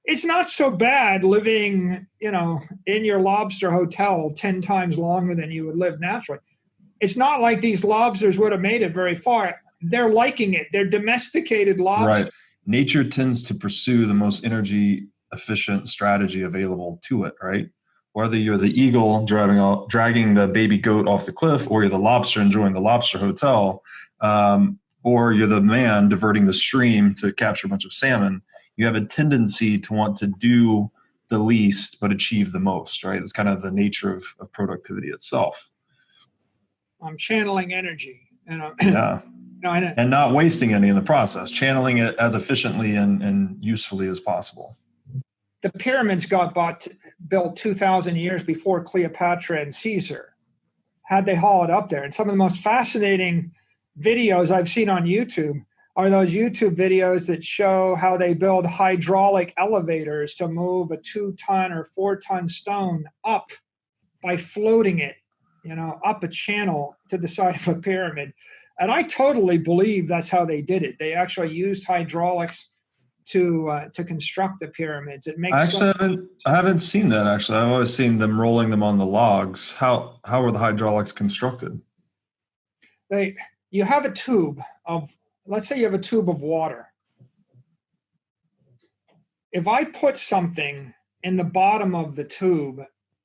Speaker 1: it's not so bad living, in your lobster hotel 10 times longer than you would live naturally. It's not like these lobsters would have made it very far. They're liking it. They're domesticated lobsters.
Speaker 3: Right. Nature tends to pursue the most energy efficient strategy available to it, right? Whether you're the eagle dragging the baby goat off the cliff, or you're the lobster enjoying the lobster hotel, or you're the man diverting the stream to capture a bunch of salmon, you have a tendency to want to do the least but achieve the most, right? It's kind of the nature of productivity itself.
Speaker 1: I'm channeling energy.
Speaker 3: Yeah. And not wasting any in the process, channeling it as efficiently and usefully as possible.
Speaker 1: The pyramids got built 2,000 years before Cleopatra and Caesar. How'd they haul it up there? And some of the most fascinating videos I've seen on YouTube are those YouTube videos that show how they build hydraulic elevators to move a 2-ton or 4-ton stone up by floating it, up a channel to the side of a pyramid. And I totally believe that's how they did it. They actually used hydraulics to construct the pyramids. It makes
Speaker 3: I haven't seen that actually. I've always seen them rolling them on the logs. How were the hydraulics constructed?
Speaker 1: You have a tube of, let's say you have a tube of water. If I put something in the bottom of the tube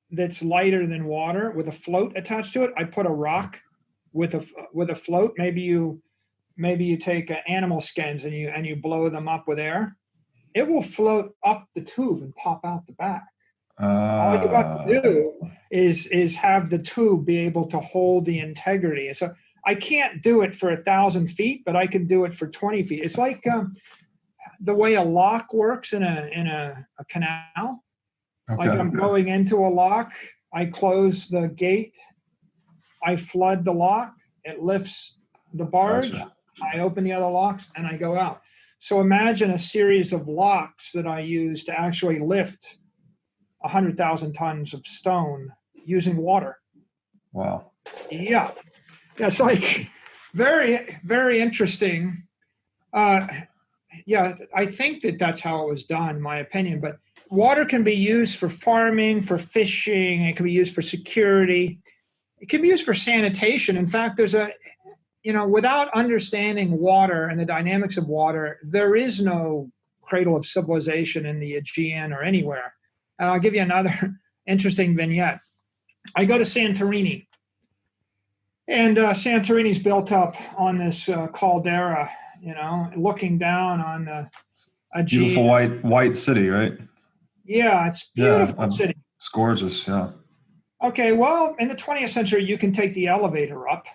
Speaker 1: that's lighter than water with a float attached to it, I put a rock with a float. Maybe you take animal skins and you blow them up with air. It will float up the tube and pop out the back. All you have to do is have the tube be able to hold the integrity. And so I can't do it for 1,000 feet, but I can do it for 20 feet. It's like the way a lock works in a canal.
Speaker 3: Okay.
Speaker 1: Like I'm going into a lock, I close the gate, I flood the lock, it lifts the barge,
Speaker 3: Gotcha.
Speaker 1: I open the other locks, and I go out. So imagine a series of locks that I use to actually lift 100,000 tons of stone using water.
Speaker 3: Wow.
Speaker 1: Yeah. That's like very, very interesting. Yeah, I think that's how it was done, in my opinion. But water can be used for farming, for fishing. It can be used for security. It can be used for sanitation. In fact, there's without understanding water and the dynamics of water, there is no cradle of civilization in the Aegean or anywhere. And I'll give you another interesting vignette. I go to Santorini. And Santorini's built up on this caldera, looking down on the Aegean.
Speaker 3: Beautiful white city, right?
Speaker 1: Yeah, it's beautiful city.
Speaker 3: It's gorgeous, yeah.
Speaker 1: Okay, well, in the 20th century, you can take the elevator up.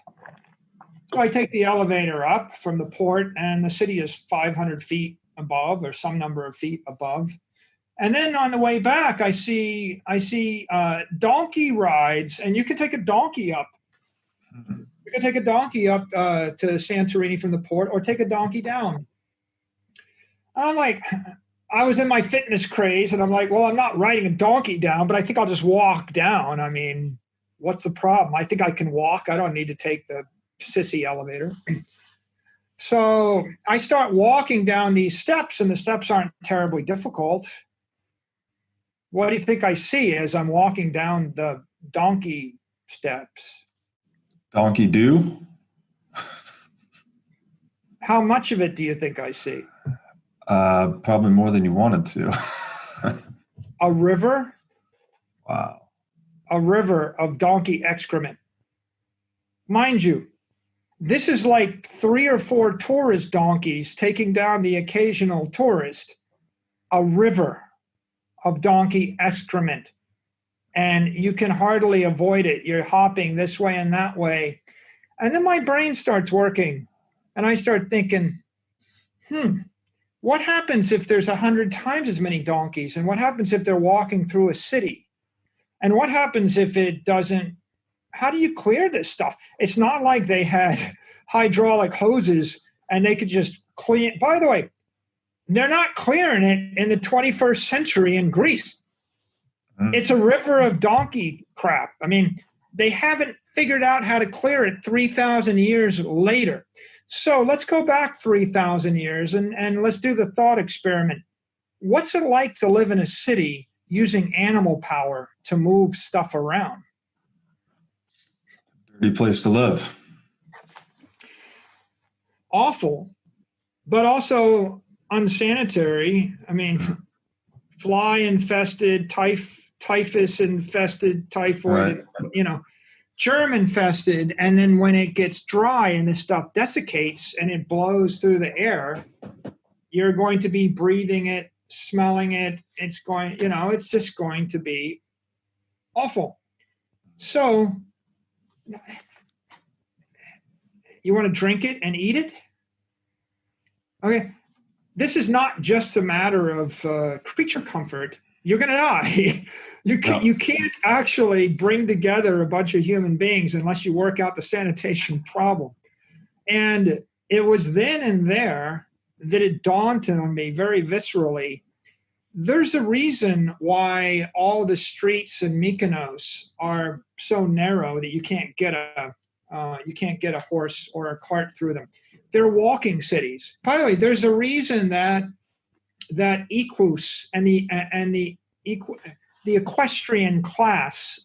Speaker 1: So I take the elevator up from the port, and the city is 500 feet above, or some number of feet above. And then on the way back, I see donkey rides, and you can take a donkey up. You can take a donkey up to Santorini from the port, or take a donkey down. And I'm like, I was in my fitness craze, and I'm like, well, I'm not riding a donkey down, but I think I'll just walk down. I mean, what's the problem? I think I can walk. I don't need to take the sissy elevator. So I start walking down these steps, and the steps aren't terribly difficult. What do you think I see as I'm walking down the donkey steps?
Speaker 3: Donkey do?
Speaker 1: How much of it do you think I see?
Speaker 3: Probably more than you wanted to.
Speaker 1: A river?
Speaker 3: Wow.
Speaker 1: A river of donkey excrement. Mind you, this is like 3 or 4 tourist donkeys taking down the occasional tourist. A river of donkey excrement. And you can hardly avoid it. You're hopping this way and that way. And then my brain starts working. And I start thinking, what happens if there's 100 times as many donkeys? And what happens if they're walking through a city? And what happens if it doesn't? How do you clear this stuff? It's not like they had hydraulic hoses and they could just clean. By the way, they're not clearing it in the 21st century in Greece. It's a river of donkey crap. I mean, they haven't figured out how to clear it 3,000 years later. So let's go back 3,000 years and let's do the thought experiment. What's it like to live in a city using animal power to move stuff around?
Speaker 3: Dirty place to live.
Speaker 1: Awful, but also unsanitary. I mean, fly infested, typhus infested, typhoid,
Speaker 3: right.
Speaker 1: Germ infested. And then when it gets dry and this stuff desiccates and it blows through the air, you're going to be breathing it, smelling it. It's going, it's just going to be awful. So you want to drink it and eat it? Okay. This is not just a matter of creature comfort. You're going to die. You can't actually bring together a bunch of human beings unless you work out the sanitation problem. And it was then and there that it dawned on me very viscerally. There's a reason why all the streets in Mykonos are so narrow that you can't get a horse or a cart through them. They're walking cities. By the way, there's a reason that equus and the equestrian class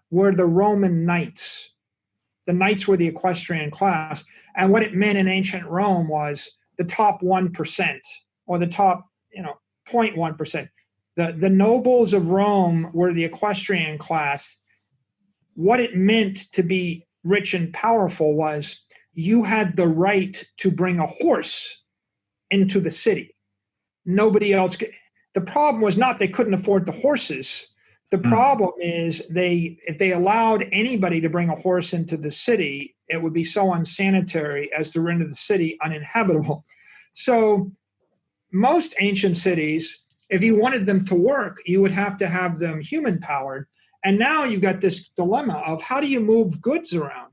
Speaker 1: were the Roman knights. The knights were the equestrian class, and what it meant in ancient Rome was the top 1% or the top 0.1%. The nobles of Rome were the equestrian class. What it meant to be rich and powerful was you had the right to bring a horse into the city. Nobody else could. The problem was not they couldn't afford the horses. The problem is if they allowed anybody to bring a horse into the city, it would be so unsanitary as to render the city uninhabitable. So most ancient cities, if you wanted them to work, you would have to have them human powered. And now you've got this dilemma of how do you move goods around?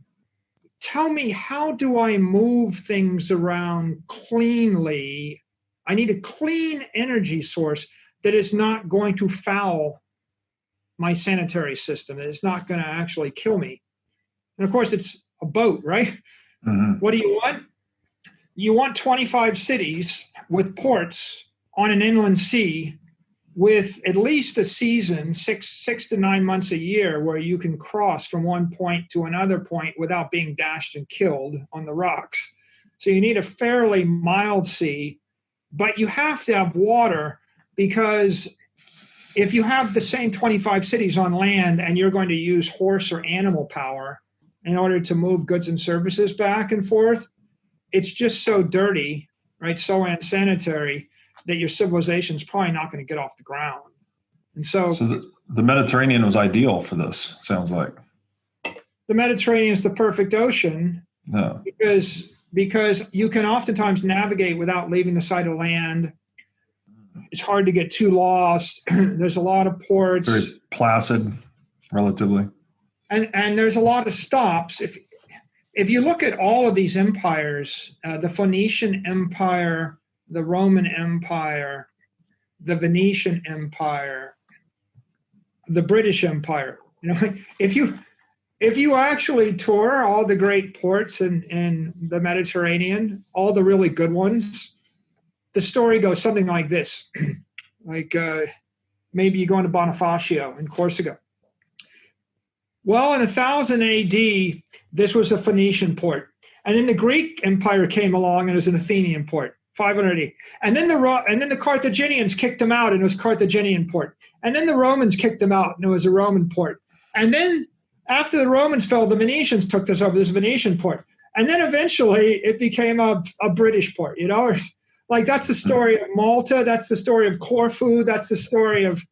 Speaker 1: Tell me, how do I move things around cleanly? I need a clean energy source that is not going to foul my sanitary system, that is not going to actually kill me. And of course, it's a boat, right? Mm-hmm. What do you want? You want 25 cities with ports on an inland sea with at least a season, six to 9 months a year, where you can cross from one point to another point without being dashed and killed on the rocks. So you need a fairly mild sea, but you have to have water, because if you have the same 25 cities on land and you're going to use horse or animal power in order to move goods and services back and forth, it's just so dirty, right? So unsanitary that your civilization is probably not going to get off the ground. And so
Speaker 3: the Mediterranean was ideal for this, sounds like.
Speaker 1: The Mediterranean is the perfect ocean because you can oftentimes navigate without leaving the side of land. It's hard to get too lost. There's a lot of ports.
Speaker 3: Very placid, relatively.
Speaker 1: And there's a lot of stops. If you look at all of these empires, the Phoenician Empire, the Roman Empire, the Venetian Empire, the British Empire, if you actually tour all the great ports in the Mediterranean, all the really good ones, the story goes something like this. Maybe you go into Bonifacio in Corsica. Well, in 1000 AD, this was a Phoenician port. And then the Greek Empire came along and it was an Athenian port, 500 AD. And then the Carthaginians kicked them out and it was Carthaginian port. And then the Romans kicked them out and it was a Roman port. And then after the Romans fell, the Venetians took this over, this Venetian port. And then eventually it became a British port, Like that's the story of Malta. That's the story of Corfu. That's the story of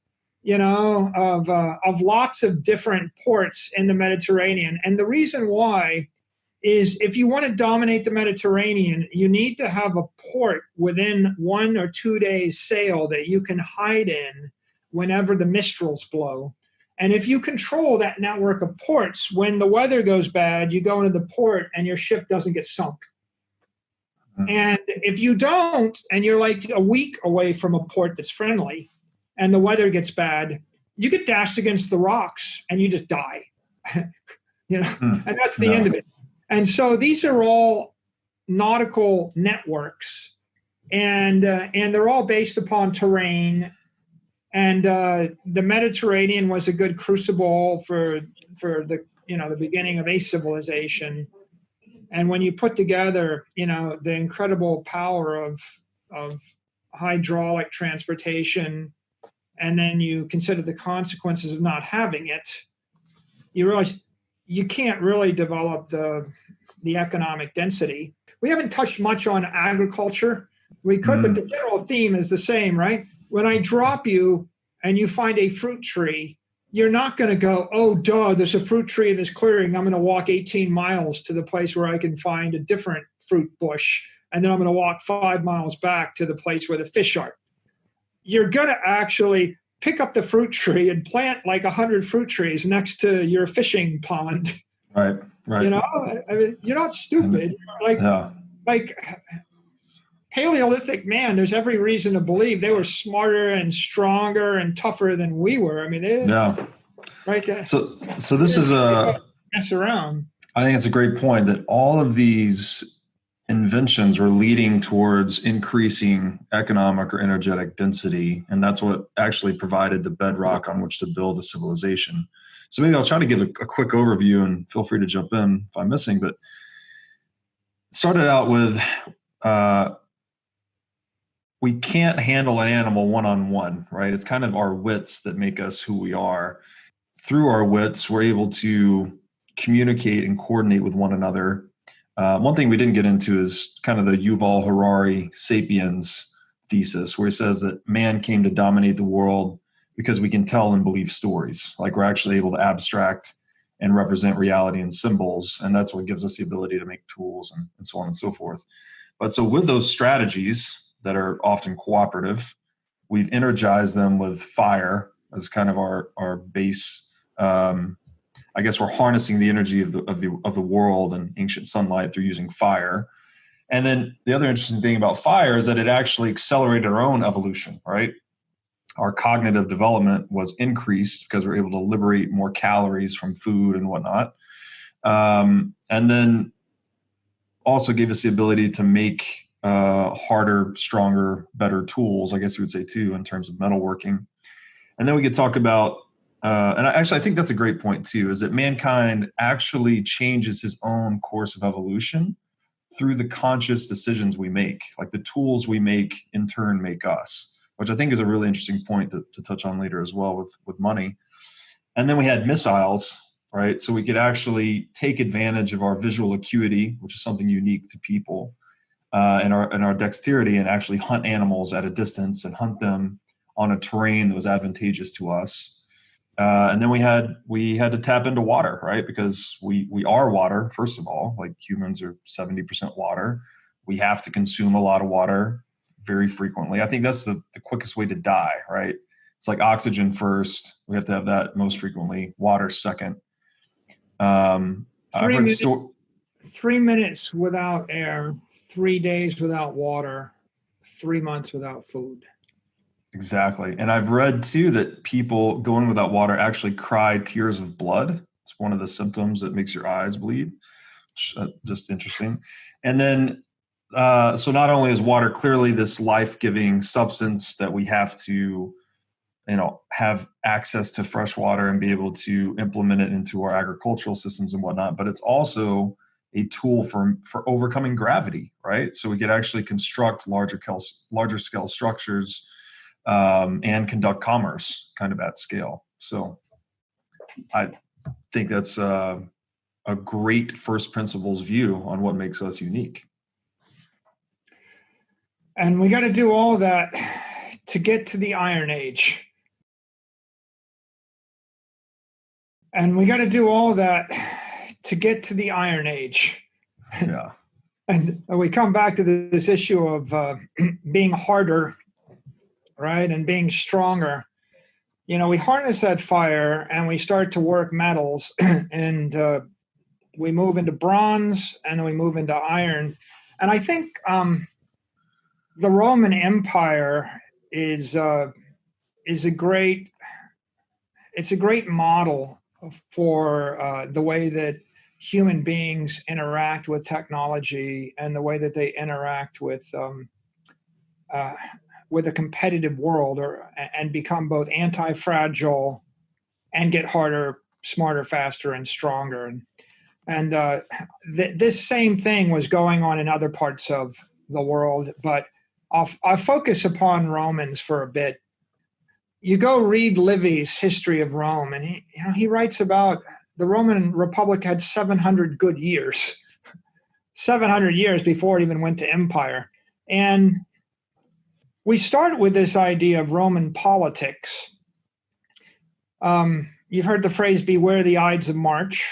Speaker 1: lots of different ports in the Mediterranean. And the reason why is if you want to dominate the Mediterranean, you need to have a port within 1 or 2 days sail that you can hide in whenever the mistrals blow. And if you control that network of ports, when the weather goes bad, you go into the port and your ship doesn't get sunk. And if you don't, and you're like a week away from a port that's friendly, and the weather gets bad, you get dashed against the rocks and you just die. And that's the end of it. And so these are all nautical networks, and they're all based upon terrain. And the Mediterranean was a good crucible for the the beginning of a civilization. And when you put together the incredible power of hydraulic transportation, and then you consider the consequences of not having it, you realize you can't really develop the economic density. We haven't touched much on agriculture. We could, but the general theme is the same, right? When I drop you and you find a fruit tree, you're not going to go, oh, duh, there's a fruit tree in this clearing. I'm going to walk 18 miles to the place where I can find a different fruit bush. And then I'm going to walk 5 miles back to the place where the fish are. You're going to actually pick up the fruit tree and plant like 100 fruit trees next to your fishing pond.
Speaker 3: Right. I
Speaker 1: mean, you're not stupid. Like Paleolithic man, there's every reason to believe they were smarter and stronger and tougher than we were. I mean, right.
Speaker 3: So this is
Speaker 1: mess around.
Speaker 3: I think it's a great point that all of these inventions were leading towards increasing economic or energetic density, and that's what actually provided the bedrock on which to build a civilization. So maybe I'll try to give a quick overview, and feel free to jump in if I'm missing, but it started out with we can't handle an animal one-on-one, right? It's kind of our wits that make us who we are. Through our wits, we're able to communicate and coordinate with one another. One thing we didn't get into is kind of the Yuval Harari Sapiens thesis, where he says that man came to dominate the world because we can tell and believe stories. Like we're actually able to abstract and represent reality in symbols. And that's what gives us the ability to make tools and so on and so forth. But so with those strategies that are often cooperative, we've energized them with fire as kind of our base. I guess we're harnessing the energy of the world and ancient sunlight through using fire. And then the other interesting thing about fire is that it actually accelerated our own evolution, right? Our cognitive development was increased because we're able to liberate more calories from food and whatnot. And then also gave us the ability to make harder, stronger, better tools, I guess you would say too, in terms of metalworking. And then we could talk about and I think that's a great point too, is that mankind actually changes his own course of evolution through the conscious decisions we make. Like the tools we make in turn make us, which I think is a really interesting point to touch on later as well with money. And then we had missiles, right? So we could actually take advantage of our visual acuity, which is something unique to people, and our dexterity, and actually hunt animals at a distance and hunt them on a terrain that was advantageous to us. And then we had to tap into water, right? Because we are water, first of all. Like humans are 70% water. We have to consume a lot of water very frequently. I think that's the quickest way to die, right? It's like oxygen first. We have to have that most frequently. Water second.
Speaker 1: 3 minutes without air, 3 days without water, 3 months without food.
Speaker 3: Exactly. And I've read too that people going without water actually cry tears of blood. It's one of the symptoms that makes your eyes bleed. Just interesting. And then, so not only is water clearly this life-giving substance that we have to, have access to fresh water and be able to implement it into our agricultural systems and whatnot, but it's also a tool for overcoming gravity, right? So we could actually construct larger scale structures and conduct commerce kind of at scale. So I think that's a great first principles view on what makes us unique.
Speaker 1: And we got to do all that to get to the Iron Age. And we got to do all that to get to the Iron Age.
Speaker 3: Yeah.
Speaker 1: And we come back to this issue of being harder, right, and being stronger. We harness that fire and we start to work metals, and we move into bronze, and then we move into iron. And I think the Roman Empire is a great model for the way that human beings interact with technology and the way that they interact with a competitive world, and become both anti-fragile and get harder, smarter, faster, and stronger. And this same thing was going on in other parts of the world, but I'll focus upon Romans for a bit. You go read Livy's History of Rome, and he writes about the Roman Republic had 700 good years, 700 years before it even went to empire. And we start with this idea of Roman politics. You've heard the phrase, beware the Ides of March.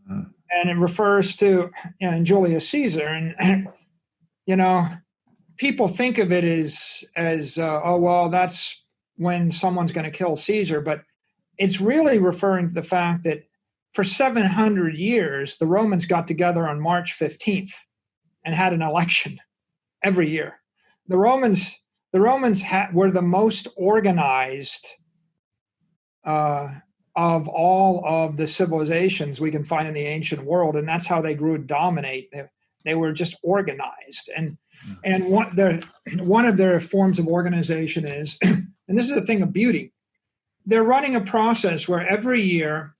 Speaker 1: And it refers to Julius Caesar. And, people think of it as oh, well, that's when someone's going to kill Caesar. But it's really referring to the fact that for 700 years, the Romans got together on March 15th and had an election every year. The Romans were the most organized of all of the civilizations we can find in the ancient world, and that's how they grew to dominate. They were just organized, and one of their forms of organization is, and this is a thing of beauty, they're running a process where every year,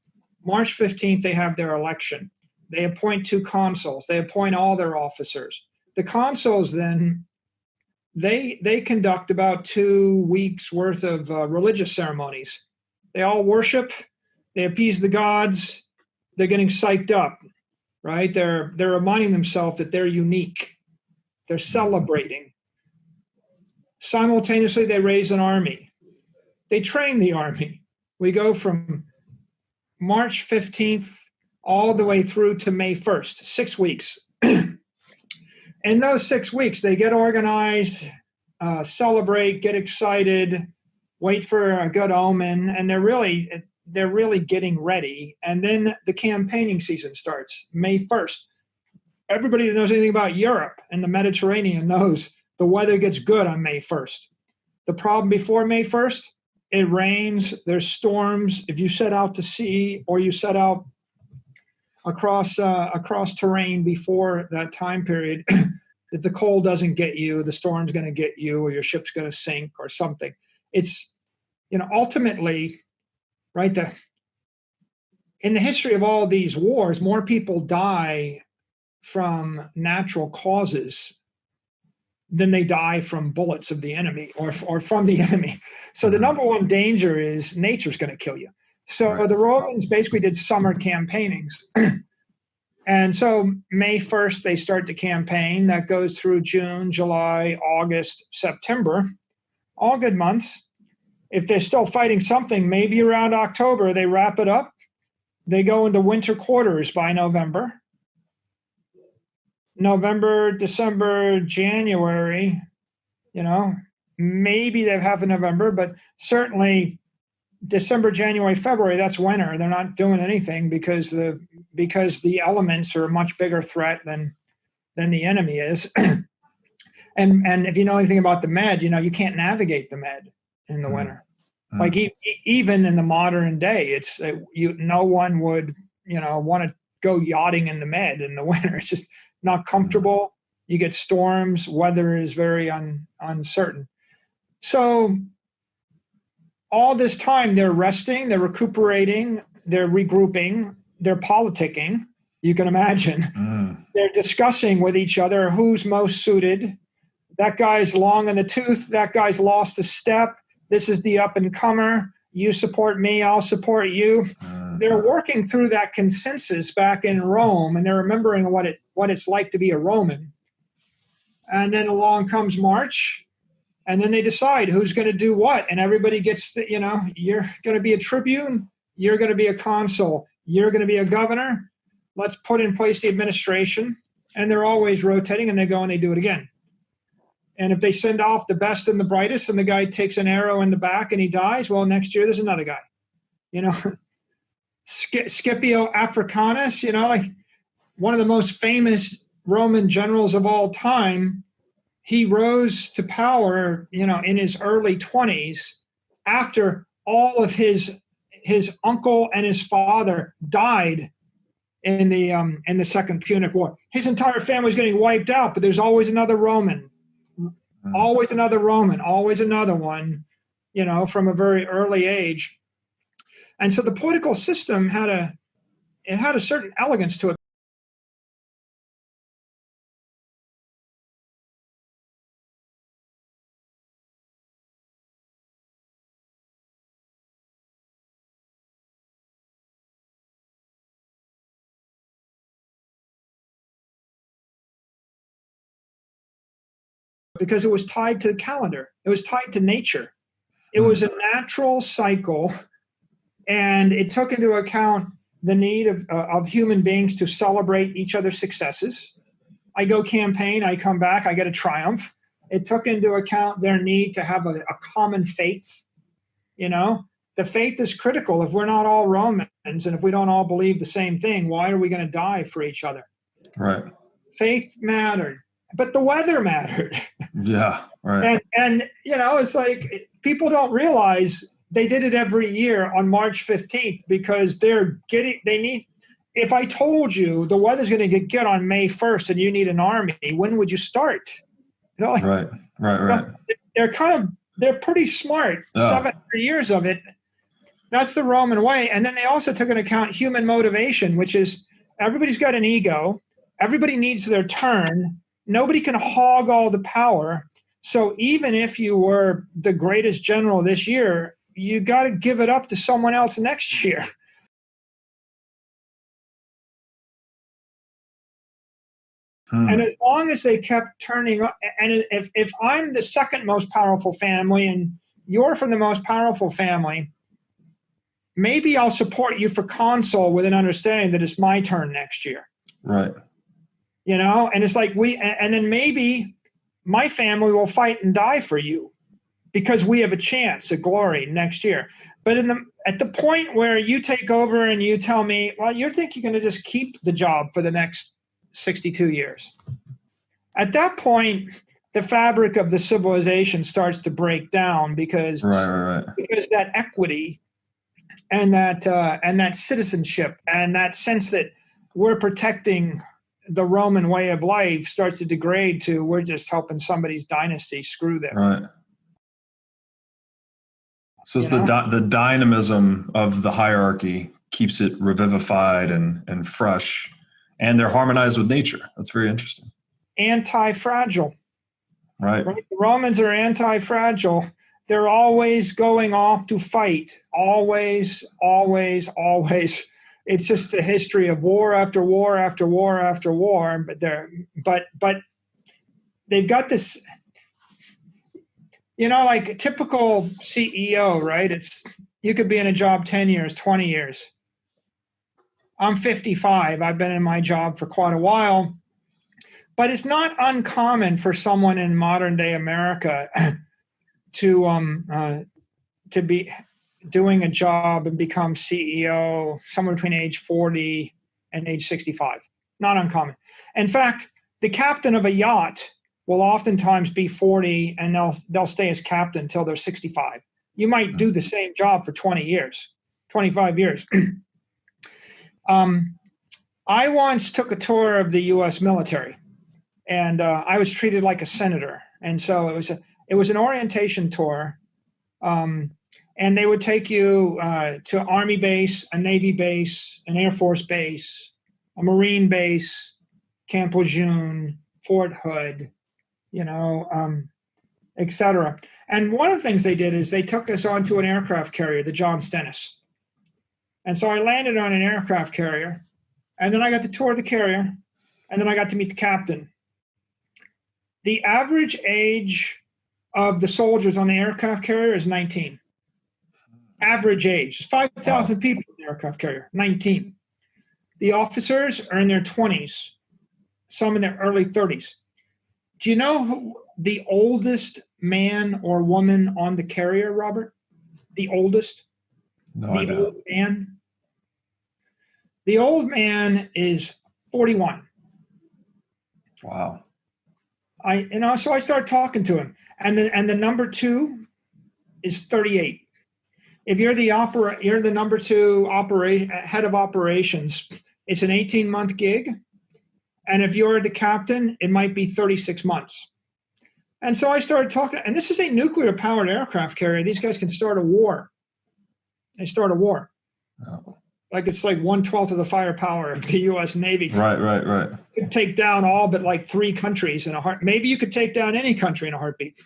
Speaker 1: March 15th, they have their election. They appoint 2 consuls. They appoint all their officers. The consuls then, they conduct about 2 weeks worth of religious ceremonies. They all worship, they appease the gods, they're getting psyched up, right? They're reminding themselves that they're unique. They're celebrating. Simultaneously, they raise an army. They train the army. We go from March 15th all the way through to May 1st, 6 weeks. In those 6 weeks, they get organized, celebrate, get excited, wait for a good omen, and they're really getting ready. And then the campaigning season starts, May 1st. Everybody that knows anything about Europe and the Mediterranean knows the weather gets good on May 1st. The problem before May 1st, it rains, there's storms. If you set out to sea or you set out across terrain before that time period, if the cold doesn't get you, the storm's going to get you, or your ship's going to sink or something. It's, ultimately, right, in the history of all these wars, more people die from natural causes than they die from bullets of the enemy or from the enemy. So the number one danger is nature's going to kill you. So right. The Romans basically did summer campaignings. And so May 1st, they start the campaign. That goes through June, July, August, September, all good months. If they're still fighting something, maybe around October, they wrap it up. They go into winter quarters by November. November, December, January, maybe they have half of November, but certainly December, January, February, that's winter. They're not doing anything because the elements are a much bigger threat than the enemy is. and if you know anything about the Med, you can't navigate the Med in the winter. Like even in the modern day, it's no one would want to go yachting in the Med in the winter. It's just not comfortable. You get storms. Weather is very uncertain. So all this time they're resting, they're recuperating, they're regrouping, they're politicking. You can imagine. They're discussing with each other who's most suited. That guy's long in the tooth. That guy's lost a step. This is the up and comer. You support me, I'll support you. They're working through that consensus back in Rome, and they're remembering what it's like to be a Roman. And then along comes March, and then they decide who's going to do what, and everybody gets you're going to be a tribune, you're going to be a consul, you're going to be a governor. Let's put in place the administration. and they're always rotating, and they go and they do it again. And if they send off the best and the brightest and the guy takes an arrow in the back and he dies, well, next year there's another guy. You know, Scipio Africanus, you know, like one of the most famous Roman generals of all time, he rose to power, you know, in his early 20s after all of his uncle and his father died in the Second Punic War. His entire family was getting wiped out, but there's always another Roman. Always another Roman, always another one, you know, from a very early age. And so the political system had a certain elegance to it. Because it was tied to the calendar. It was tied to nature. It was a natural cycle, and it took into account the need of human beings to celebrate each other's successes. I go campaign, I come back, I get a triumph. It took into account their need to have a common faith. You know, the faith is critical. If we're not all Romans and if we don't all believe the same thing, why are we going to die for each other?
Speaker 3: Right.
Speaker 1: Faith mattered, but the weather mattered.
Speaker 3: Yeah, right.
Speaker 1: And you know, it's like people don't realize they did it every year on March 15th because they need, if I told you the weather's going to get good on May 1st and you need an army, when would you start? You know, like,
Speaker 3: right.
Speaker 1: They're pretty smart. 700 years of it. That's the Roman way. And then they also took into account human motivation, which is everybody's got an ego. Everybody needs their turn. Nobody can hog all the power. So even if you were the greatest general this year, you got to give it up to someone else next year. And as long as they kept turning up, and if I'm the second most powerful family and you're from the most powerful family, maybe I'll support you for consul with an understanding that it's my turn next year.
Speaker 3: Right.
Speaker 1: You know, and it's like and then maybe my family will fight and die for you because we have a chance at glory next year. But at the point where you take over and you tell me, well, you think you're going to just keep the job for the next 62 years. At that point, the fabric of the civilization starts to break down because that equity and that citizenship and that sense that we're protecting the Roman way of life starts to degrade to we're just helping somebody's dynasty screw them.
Speaker 3: Right. So it's the dynamism of the hierarchy keeps it revivified and fresh, and they're harmonized with nature. That's very interesting.
Speaker 1: Anti-fragile.
Speaker 3: Right.
Speaker 1: The Romans are anti-fragile. They're always going off to fight. Always, always, always. It's just the history of war after war after war after war. But they've got this, you know, like a typical CEO, right? It's you could be in a job 10 years, 20 years. I'm 55. I've been in my job for quite a while. But it's not uncommon for someone in modern day America to be doing a job and become CEO somewhere between age 40 and age 65. Not uncommon. In fact, the captain of a yacht will oftentimes be 40 and they'll stay as captain until they're 65. You might do the same job for 20 years, 25 years. I once took a tour of the U.S. military, and I was treated like a senator. And so it was an orientation tour. And they would take you to Army base, a Navy base, an Air Force base, a Marine base, Camp Lejeune, Fort Hood, you know, et cetera. And one of the things they did is they took us onto an aircraft carrier, the John Stennis. And so I landed on an aircraft carrier, and then I got to tour the carrier, and then I got to meet the captain. The average age of the soldiers on the aircraft carrier is 19. Average age, 5,000 people in the aircraft carrier, 19. The officers are in their 20s. some in their early 30s. Do you know who the oldest man or woman on the carrier, Robert? The oldest?
Speaker 3: No idea.
Speaker 1: Old man? The old man is 41.
Speaker 3: Wow.
Speaker 1: So I start talking to him, and the number two is 38. If you're the number two head of operations, it's an 18-month gig, and if you're the captain, it might be 36 months. And so I started talking, and this is a nuclear-powered aircraft carrier. These guys can start a war. They start a war.
Speaker 3: Oh.
Speaker 1: Like it's like 1/12 of the firepower of the U.S. Navy.
Speaker 3: Right.
Speaker 1: You could take down all but like 3 countries in a heart. Maybe you could take down any country in a heartbeat.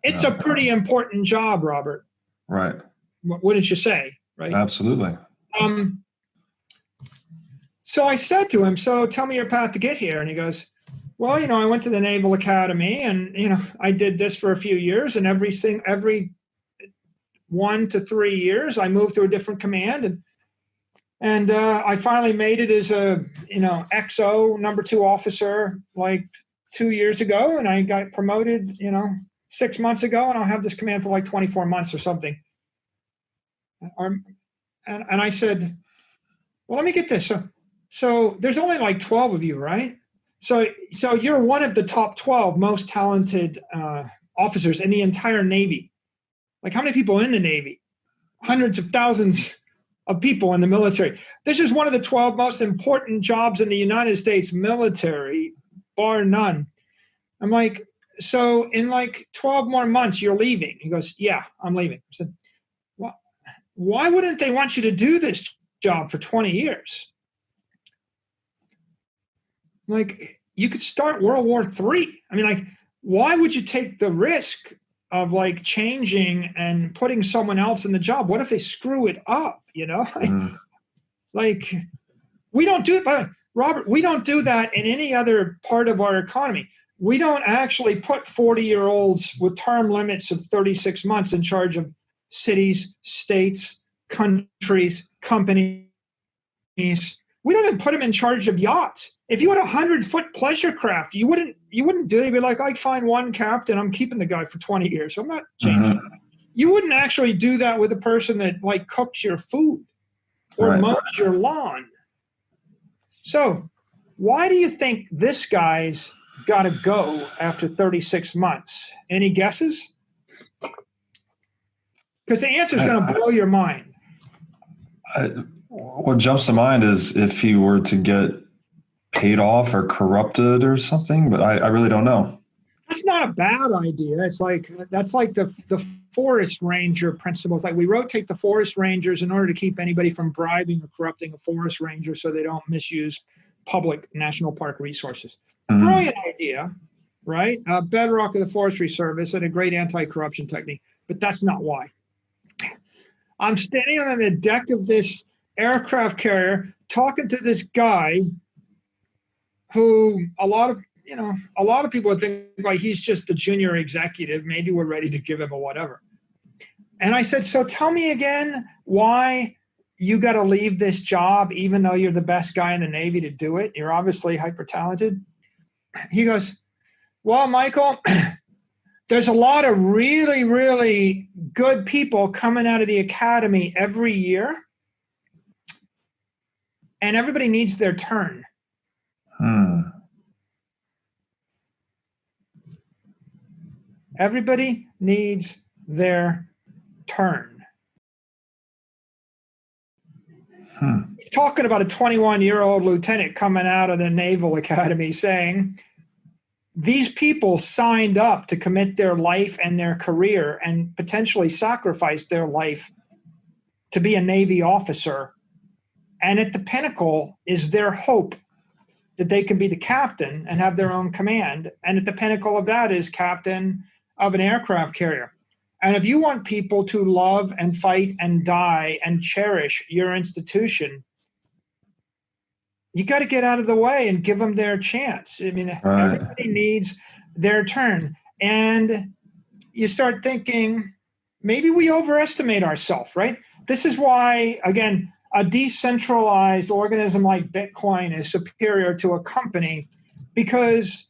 Speaker 1: It's a pretty important job, Robert.
Speaker 3: Right.
Speaker 1: Wouldn't you say? Right.
Speaker 3: Absolutely.
Speaker 1: So I said to him, so tell me your path to get here. And he goes, well, I went to the Naval Academy, and, I did this for a few years, and every 1 to 3 years, I moved to a different command. And I finally made it as a, XO number 2 officer, like 2 years ago. And I got promoted, 6 months ago, and I'll have this command for like 24 months or something. And I said, well, let me get this. So there's only like 12 of you, right? So you're one of the top 12 most talented officers in the entire Navy. Like, how many people in the Navy? Hundreds of thousands of people in the military. This is one of the 12 most important jobs in the United States military, bar none. I'm like, so in like 12 more months, you're leaving? He goes, yeah, I'm leaving. I said, well, why wouldn't they want you to do this job for 20 years? Like, you could start World War III. I mean, like, why would you take the risk of like changing and putting someone else in the job? What if they screw it up? Like, we don't do it, but Robert, we don't do that in any other part of our economy. We don't actually put 40-year-olds with term limits of 36 months in charge of cities, states, countries, companies. We don't even put them in charge of yachts. If you had a 100-foot pleasure craft, you wouldn't do it. You'd be like, I find one captain, I'm keeping the guy for 20 years. I'm not changing. You wouldn't actually do that with a person that like cooks your food or mows your lawn. So why do you think this guy's got to go after 36 months? Any guesses? Because the answer is going to blow your mind.
Speaker 3: What jumps to mind is if he were to get paid off or corrupted or something, but I really don't know.
Speaker 1: That's not a bad idea. It's like, that's like the forest ranger principle. It's like we rotate the forest rangers in order to keep anybody from bribing or corrupting a forest ranger so they don't misuse public national park resources. Brilliant idea, right? Bedrock of the Forestry Service and a great anti-corruption technique, but that's not why. I'm standing on the deck of this aircraft carrier talking to this guy who a lot of people would think like he's just a junior executive. Maybe we're ready to give him a whatever. And I said, so tell me again why you got to leave this job, even though you're the best guy in the Navy to do it. You're obviously hyper talented. He goes, well, Michael, there's a lot of really, really good people coming out of the academy every year. And everybody needs their turn. Everybody needs their turn. He's talking about a 21-year-old lieutenant coming out of the Naval Academy saying, these people signed up to commit their life and their career and potentially sacrifice their life to be a Navy officer. And at the pinnacle is their hope that they can be the captain and have their own command. And at the pinnacle of that is captain of an aircraft carrier. And if you want people to love and fight and die and cherish your institution, you got to get out of the way and give them their chance. I mean, everybody needs their turn. And you start thinking, maybe we overestimate ourselves, right? This is why, again, a decentralized organism like Bitcoin is superior to a company because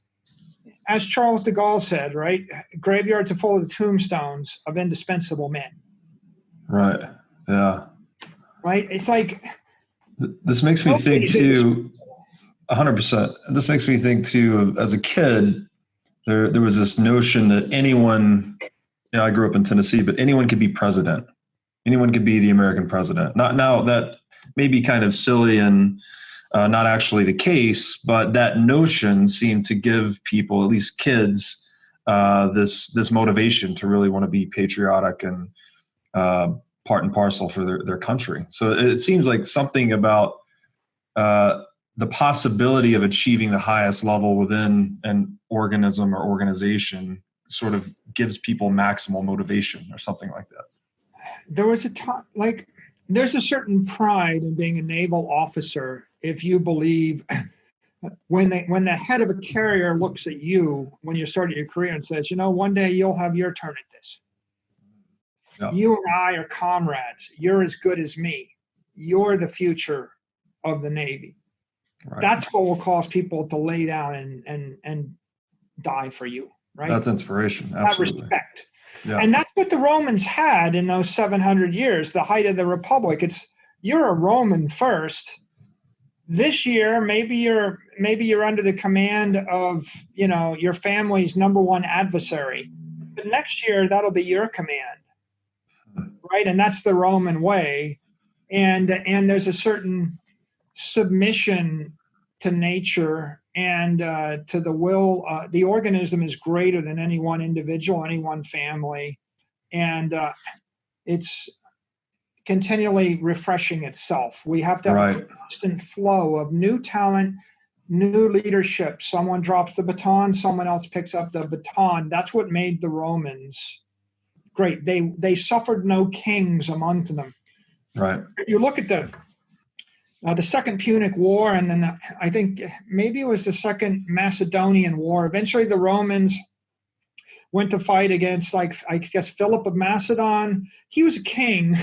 Speaker 1: as Charles de Gaulle said, right, graveyards are full of the tombstones of indispensable men.
Speaker 3: Right. Yeah.
Speaker 1: Right. It's like,
Speaker 3: this makes me think too, 100%. This makes me think too, as a kid, there was this notion that anyone, I grew up in Tennessee, but anyone could be president. Anyone could be the American president. Not now, that may be kind of silly and not actually the case, but that notion seemed to give people, at least kids, this motivation to really want to be patriotic and part and parcel for their country. So it seems like something about the possibility of achieving the highest level within an organism or organization sort of gives people maximal motivation or something like that.
Speaker 1: There was a time, like, there's a certain pride in being a naval officer if you believe when the head of a carrier looks at you when you're starting your career and says, one day you'll have your turn at this. Yeah. You and I are comrades. You're as good as me. You're the future of the Navy. Right. That's what will cause people to lay down and die for you, right?
Speaker 3: That's inspiration. Absolutely.
Speaker 1: That respect.
Speaker 3: Yeah.
Speaker 1: And that's what the Romans had in those 700 years, the height of the Republic. You're a Roman first. This year, maybe you're under the command of, your family's number one adversary. But next year, that'll be your command, right? And that's the Roman way. And there's a certain submission to nature and to the will. The organism is greater than any one individual, any one family. And it's continually refreshing itself. We have to have a constant flow of new talent, new leadership. Someone drops the baton, someone else picks up the baton. That's what made the Romans great. They suffered no kings among them.
Speaker 3: Right.
Speaker 1: You look at the Second Punic War, and then I think maybe it was the Second Macedonian War. Eventually, the Romans went to fight against, Philip of Macedon. He was a king,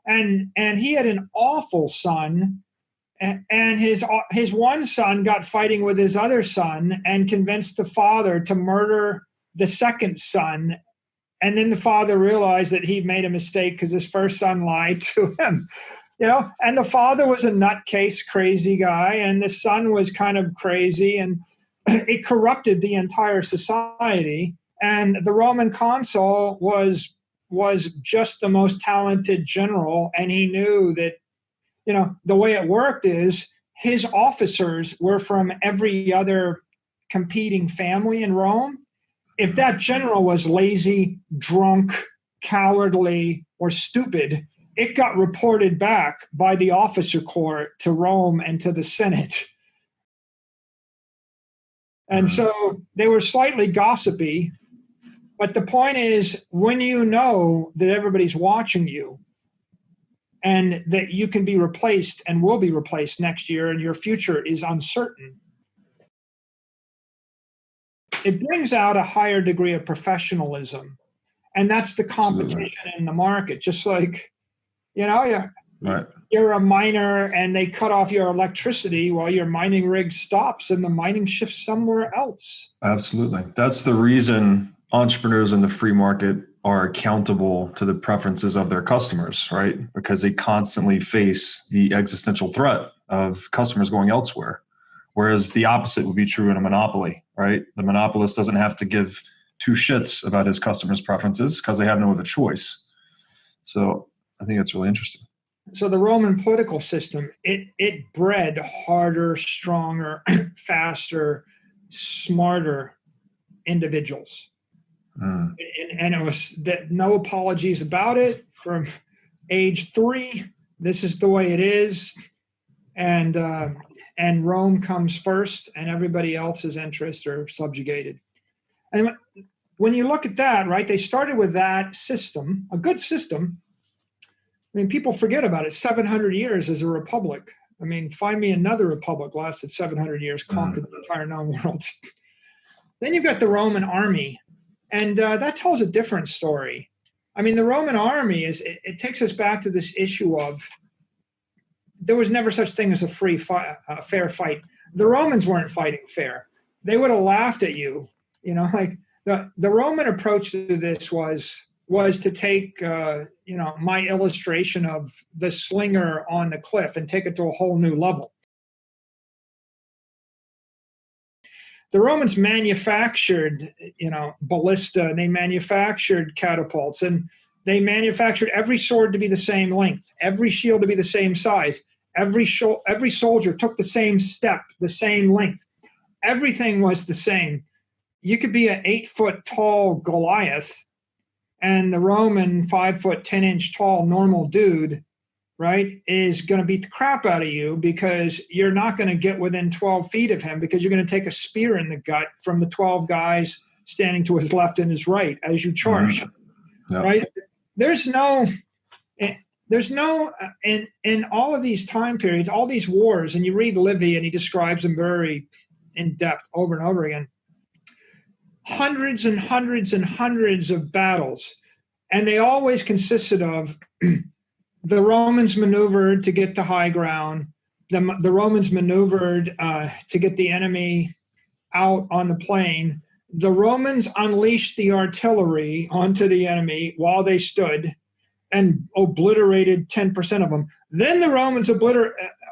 Speaker 1: and he had an awful son, and his one son got fighting with his other son and convinced the father to murder the second son. And then the father realized that he'd made a mistake because his first son lied to him. And the father was a nutcase, crazy guy, and the son was kind of crazy, and it corrupted the entire society. And the Roman consul was just the most talented general, and he knew that, the way it worked is his officers were from every other competing family in Rome. If that general was lazy, drunk, cowardly, or stupid, it got reported back by the officer corps to Rome and to the Senate. And so they were slightly gossipy. But the point is, when you know that everybody's watching you and that you can be replaced and will be replaced next year and your future is uncertain, it brings out a higher degree of professionalism. And that's the competition in the market. Just like, you're a miner and they cut off your electricity while your mining rig stops and the mining shifts somewhere else.
Speaker 3: Absolutely. That's the reason entrepreneurs in the free market are accountable to the preferences of their customers, right? Because they constantly face the existential threat of customers going elsewhere. Whereas the opposite would be true in a monopoly, right? The monopolist doesn't have to give two shits about his customers' preferences because they have no other choice. So I think that's really interesting.
Speaker 1: So the Roman political system, it bred harder, stronger, faster, smarter individuals. And it was no apologies about it. From age 3, this is the way it is. And Rome comes first and everybody else's interests are subjugated. And when you look at that, right, they started with that system, a good system. I mean, people forget about it. 700 years as a republic. I mean, find me another republic lasted 700 years, conquered the entire known world. Then you've got the Roman army, and that tells a different story. I mean, the Roman army it takes us back to this issue of there was never such thing as a fair fight. The Romans weren't fighting fair. they would have laughed at you. You know, like the Roman approach to this was to take, my illustration of the slinger on the cliff and take it to a whole new level. The Romans manufactured, ballista, and they manufactured catapults, and they manufactured every sword to be the same length, every shield to be the same size, every soldier took the same step, the same length. Everything was the same. You could be an 8-foot tall Goliath, and the Roman 5-foot 10-inch tall normal dude, right, is going to beat the crap out of you because you're not going to get within 12 feet of him because you're going to take a spear in the gut from the 12 guys standing to his left and his right as you charge, right? There's no, in all of these time periods, all these wars, and you read Livy and he describes them very in depth over and over again, hundreds and hundreds and hundreds of battles. And they always consisted of the Romans maneuvered to get the high ground. The Romans maneuvered to get the enemy out on the plain. The Romans unleashed the artillery onto the enemy while they stood and obliterated 10% of them. Then the Romans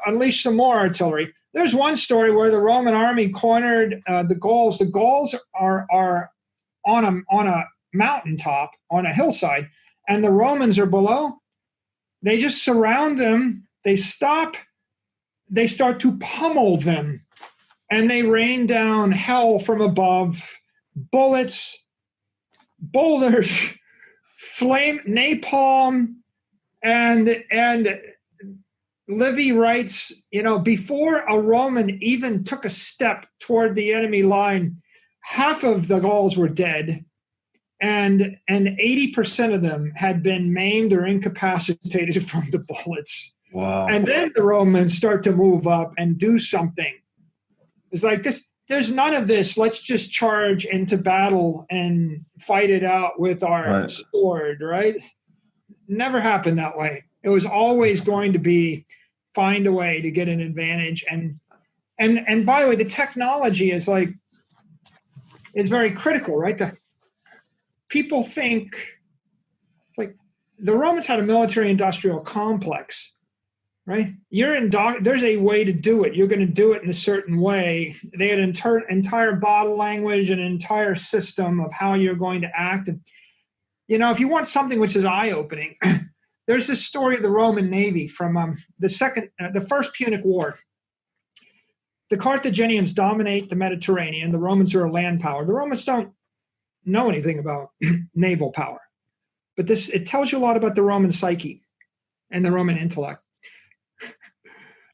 Speaker 1: unleashed some more artillery. There's one story where the Roman army cornered the Gauls. The Gauls are on a mountaintop, on a hillside, and the Romans are below. They just surround them. They stop. They start to pummel them, and they rain down hell from above, bullets, boulders, flame, napalm, and Livy writes, before a Roman even took a step toward the enemy line, half of the Gauls were dead, and 80% of them had been maimed or incapacitated from the bullets.
Speaker 3: Wow.
Speaker 1: And then the Romans start to move up and do something. It's like this. There's none of this. Let's just charge into battle and fight it out with our sword, right? Never happened that way. It was always going to be find a way to get an advantage. And by the way, the technology is very critical, right? People think like the Romans had a military-industrial complex, right? There's a way to do it. You're going to do it in a certain way. They had an entire body language, an entire system of how you're going to act. And, if you want something which is eye-opening, there's this story of the Roman Navy from the First Punic War. The Carthaginians dominate the Mediterranean. The Romans are a land power. The Romans don't know anything about naval power, but it tells you a lot about the Roman psyche and the Roman intellect.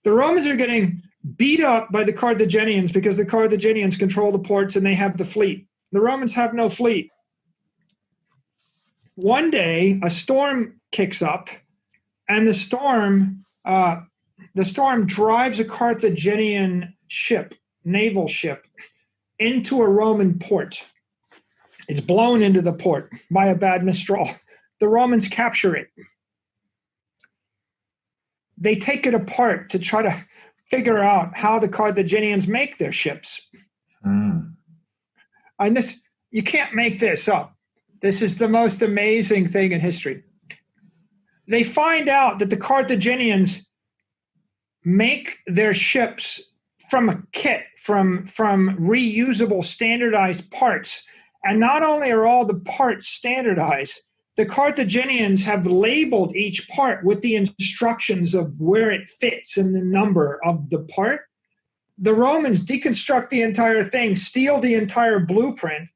Speaker 1: The Romans are getting beat up by the Carthaginians because the Carthaginians control the ports and they have the fleet. The Romans have no fleet. One day, a storm kicks up, and the storm drives a Carthaginian naval ship, into a Roman port. It's blown into the port by a bad mistral. The Romans capture it. They take it apart to try to figure out how the Carthaginians make their ships. And you can't make this up. This is the most amazing thing in history. They find out that the Carthaginians make their ships from a kit, from reusable, standardized parts. And not only are all the parts standardized, the Carthaginians have labeled each part with the instructions of where it fits and the number of the part. The Romans deconstruct the entire thing, steal the entire blueprint.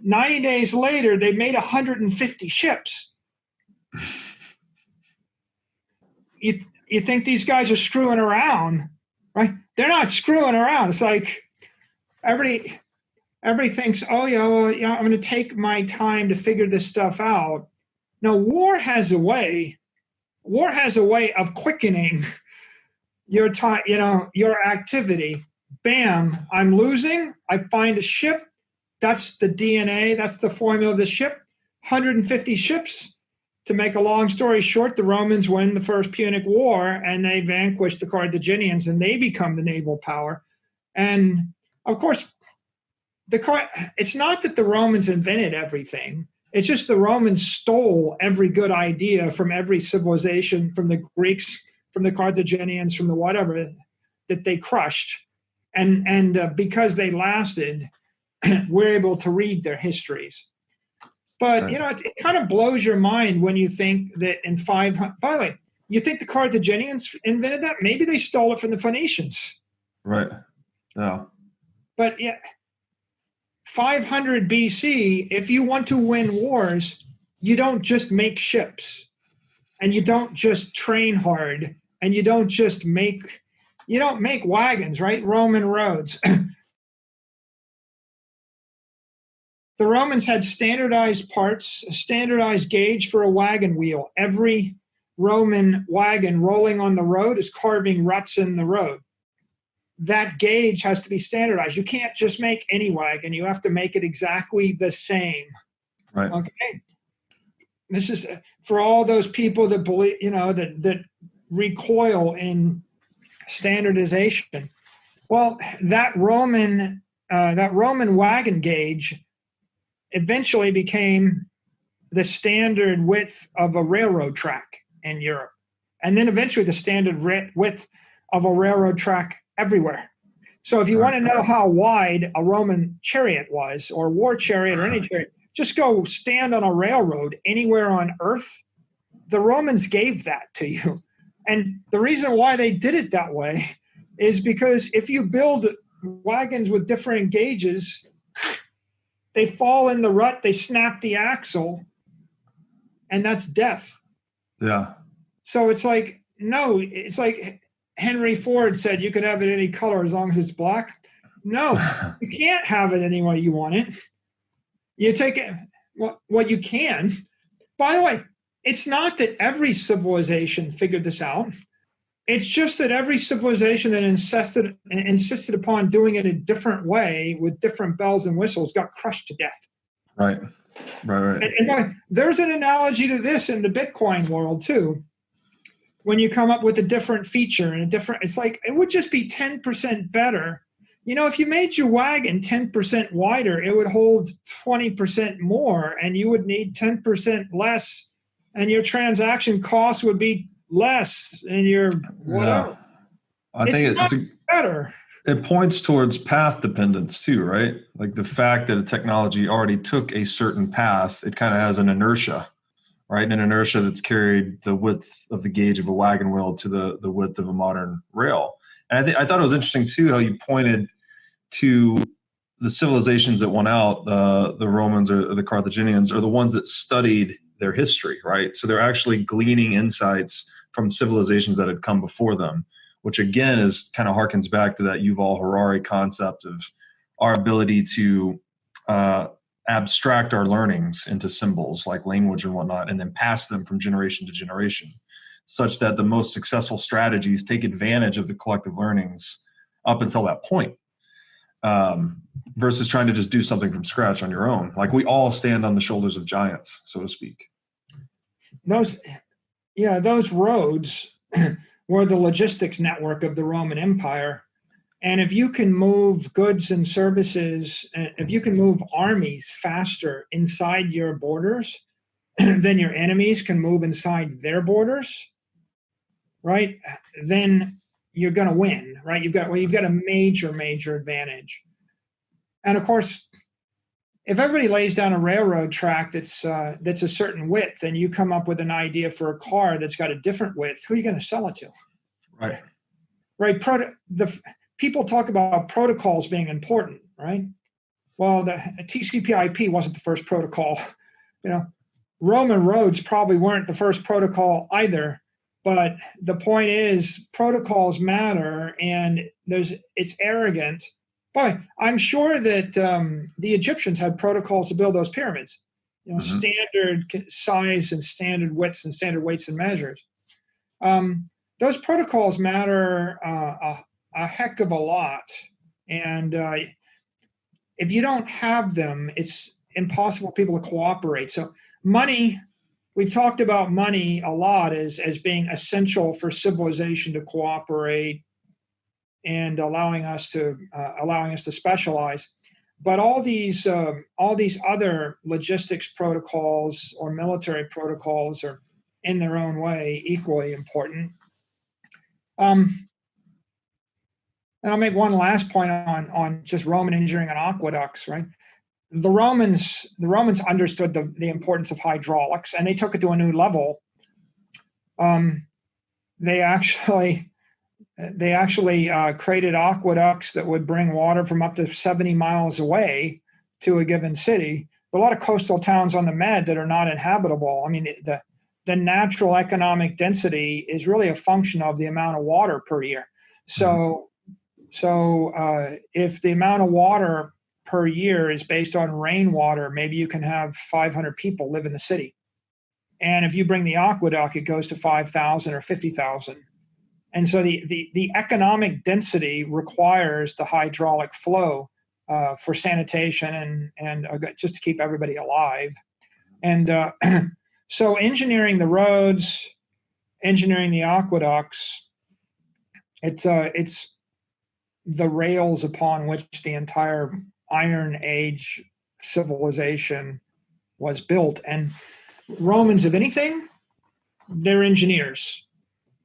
Speaker 1: 90 days later, they made 150 ships. You think these guys are screwing around, right? They're not screwing around. It's like everybody thinks, I'm going to take my time to figure this stuff out. No, war has a way of quickening your time, your activity. Bam, I'm losing. I find a ship. That's the DNA. That's the formula of the ship. 150 ships. To make a long story short, the Romans win the First Punic War and they vanquish the Carthaginians and they become the naval power. And of course, it's not that the Romans invented everything. It's just the Romans stole every good idea from every civilization, from the Greeks, from the Carthaginians, from the whatever that they crushed. And because they lasted, we're able to read their histories. But,
Speaker 3: Right.
Speaker 1: it kind of blows your mind when you think that in 500, by the way, you think the Carthaginians invented that? Maybe they stole it from the Phoenicians.
Speaker 3: Right. Yeah.
Speaker 1: But yeah, 500 BC, if you want to win wars, you don't just make ships, and you don't just train hard, and you don't make wagons, right? Roman roads. The Romans had standardized parts, a standardized gauge for a wagon wheel. Every Roman wagon rolling on the road is carving ruts in the road. That gauge has to be standardized. You can't just make any wagon. You have to make it exactly the same.
Speaker 3: Right.
Speaker 1: Okay. This is for all those people that believe, that recoil in standardization. Well, that Roman wagon gauge eventually became the standard width of a railroad track in Europe, and then eventually the standard width of a railroad track everywhere. So if you want to know how wide a Roman chariot was, or war chariot, or any chariot, just go stand on a railroad anywhere on earth. The Romans gave that to you. And the reason why they did it that way is because if you build wagons with different gauges, they fall in the rut, they snap the axle, and that's death.
Speaker 3: Yeah.
Speaker 1: So it's like, no, it's like Henry Ford said, you could have it any color as long as it's black. No, you can't have it any way you want it. You take it, what you can. By the way, it's not that every civilization figured this out. It's just that every civilization that insisted upon doing it a different way with different bells and whistles got crushed to death.
Speaker 3: Right.
Speaker 1: And there's an analogy to this in the Bitcoin world too. When you come up with a different feature and it's like, it would just be 10% better. If you made your wagon 10% wider, it would hold 20% more, and you would need 10% less, and your transaction cost would be less, and your whatever.
Speaker 3: Yeah. I think it's
Speaker 1: better.
Speaker 3: It points towards path dependence too, right? Like the fact that a technology already took a certain path, it kind of has an inertia, right? And an inertia that's carried the width of the gauge of a wagon wheel to the width of a modern rail. And I thought it was interesting too how you pointed to the civilizations that won out, the Romans or the Carthaginians, are the ones that studied their history, right? So they're actually gleaning insights from civilizations that had come before them, which again is kind of harkens back to that Yuval Harari concept of our ability to abstract our learnings into symbols like language and whatnot, and then pass them from generation to generation, such that the most successful strategies take advantage of the collective learnings up until that point, versus trying to just do something from scratch on your own. Like we all stand on the shoulders of giants, so to speak.
Speaker 1: Those roads were the logistics network of the Roman Empire. And if you can move goods and services, and if you can move armies faster inside your borders than your enemies can move inside their borders, right? Then you're going to win, right? You've got a major advantage. And of course, if everybody lays down a railroad track that's a certain width, and you come up with an idea for a car that's got a different width, who are you going to sell it to?
Speaker 3: Right.
Speaker 1: Right. People talk about protocols being important, right? Well, the TCP/IP wasn't the first protocol. Roman roads probably weren't the first protocol either. But the point is, protocols matter, and it's arrogant. But I'm sure that the Egyptians had protocols to build those pyramids. Standard size and standard widths and standard weights and measures. Those protocols matter a heck of a lot. And if you don't have them, it's impossible for people to cooperate. So money, we've talked about money a lot as being essential for civilization to cooperate and allowing us to specialize. but all these other logistics protocols or military protocols are in their own way equally important. And I'll make one last point on just Roman engineering and aqueducts, right? The Romans understood the importance of hydraulics, and they took it to a new level. They actually created aqueducts that would bring water from up to 70 miles away to a given city. There are a lot of coastal towns on the Med that are not inhabitable. I mean, the natural economic density is really a function of the amount of water per year. So if the amount of water per year is based on rainwater, maybe you can have 500 people live in the city. And if you bring the aqueduct, it goes to 5,000 or 50,000. And so the economic density requires the hydraulic flow for sanitation and just to keep everybody alive. And so engineering the roads, engineering the aqueducts, it's the rails upon which the entire Iron Age civilization was built. And Romans, if anything, they're engineers,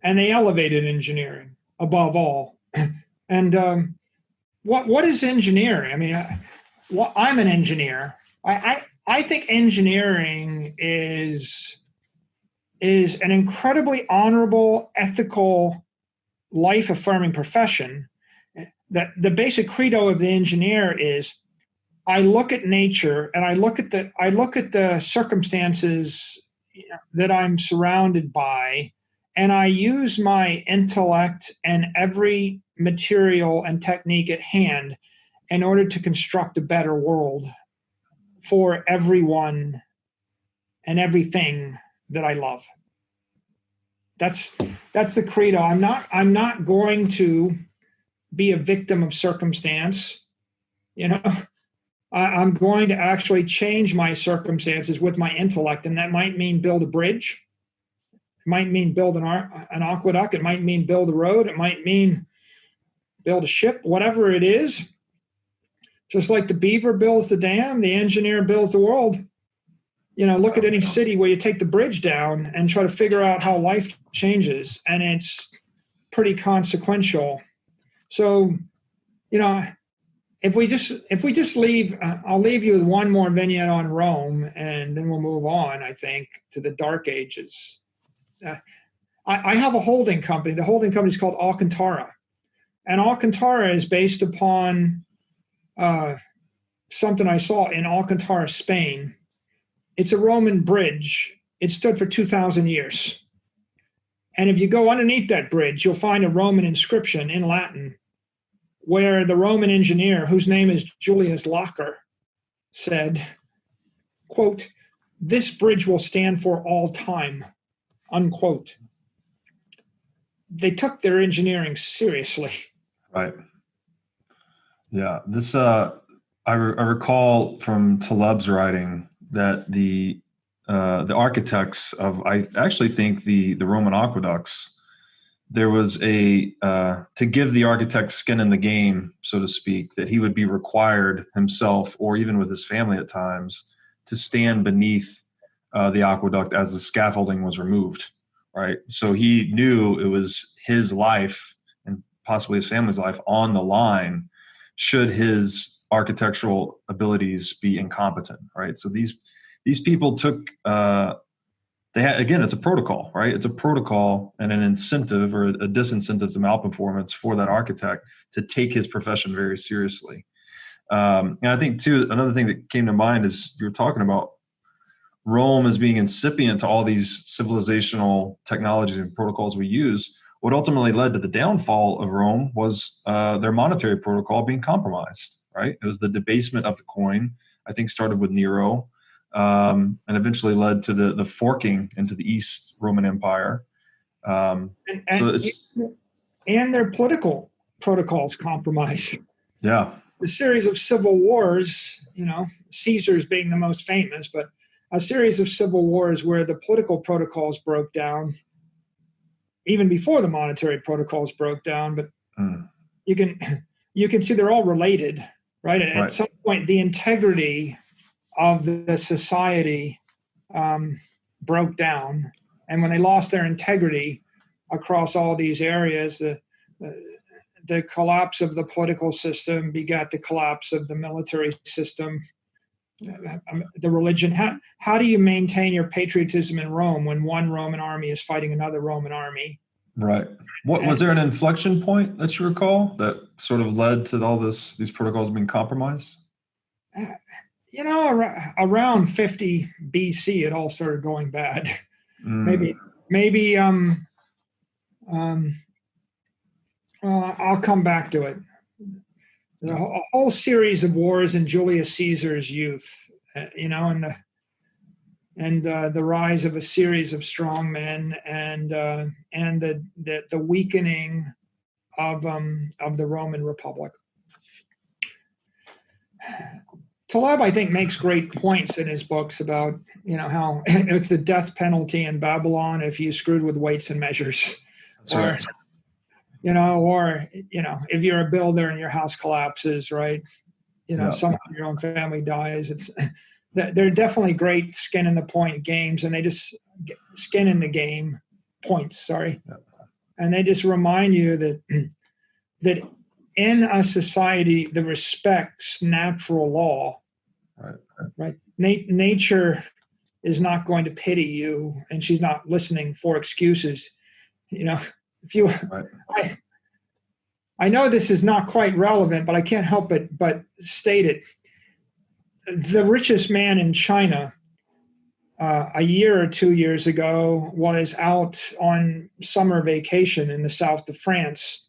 Speaker 1: and they elevated engineering above all. And what is engineering? I mean, I'm an engineer. I think engineering is an incredibly honorable, ethical, life-affirming profession. That the basic credo of the engineer is, I look at nature and I look at the circumstances that I'm surrounded by, and I use my intellect and every material and technique at hand in order to construct a better world for everyone and everything that I love. That's the credo. I'm not going to be a victim of circumstance. I'm going to actually change my circumstances with my intellect, and that might mean build a bridge. It might mean build an aqueduct. It might mean build a road. It might mean build a ship, whatever it is. Just like the beaver builds the dam, the engineer builds the world. Look at any city where you take the bridge down and try to figure out how life changes, and it's pretty consequential. So, if we just leave, I'll leave you with one more vignette on Rome, and then we'll move on, I think, to the Dark Ages. I have a holding company. The holding company is called Alcantara. And Alcantara is based upon something I saw in Alcantara, Spain. It's a Roman bridge. It stood for 2,000 years. And if you go underneath that bridge, you'll find a Roman inscription in Latin where the Roman engineer, whose name is Julius Locker, said, quote, "This bridge will stand for all time," unquote. They took their engineering seriously.
Speaker 3: Right. Yeah. This, I recall from Taleb's writing that the architects of, I actually think the Roman aqueducts, there was to give the architect skin in the game, so to speak, that he would be required himself, or even with his family at times, to stand beneath the aqueduct as the scaffolding was removed, right? So he knew it was his life and possibly his family's life on the line should his architectural abilities be incompetent, right? So these people took, again, it's a protocol, right? It's a protocol and an incentive or a disincentive to malperformance for that architect to take his profession very seriously. And I think, too, another thing that came to mind is you were talking about Rome as being incipient to all these civilizational technologies and protocols we use. What ultimately led to the downfall of Rome was their monetary protocol being compromised, right? It was the debasement of the coin, I think started with Nero, and eventually led to the forking into the East Roman Empire.
Speaker 1: And their political protocols compromised.
Speaker 3: Yeah.
Speaker 1: A series of civil wars, Caesar's being the most famous, but a series of civil wars where the political protocols broke down, even before the monetary protocols broke down. But you can see they're all related, right? At some point, the integrity of the society broke down. And when they lost their integrity across all these areas, the collapse of the political system begat the collapse of the military system, the religion. How do you maintain your patriotism in Rome when one Roman army is fighting another Roman army?
Speaker 3: Right. Was there an inflection point that you recall that sort of led to all these protocols being compromised?
Speaker 1: Around 50 BC, it all started going bad. Maybe I'll come back to it. A whole series of wars in Julius Caesar's youth, and the rise of a series of strong men, and the weakening of the Roman Republic. Taleb, I think, makes great points in his books about how it's the death penalty in Babylon if you screwed with weights and measures.
Speaker 3: That's right.
Speaker 1: If you're a builder and your house collapses, right? Someone in your own family dies. They're definitely great skin in the point games, and they just skin in the game points. Sorry, and they just remind you that in a society that respects natural law, right? Nature is not going to pity you, and she's not listening for excuses. I know this is not quite relevant, but I can't help but state it. The richest man in China a year or 2 years ago was out on summer vacation in the south of France.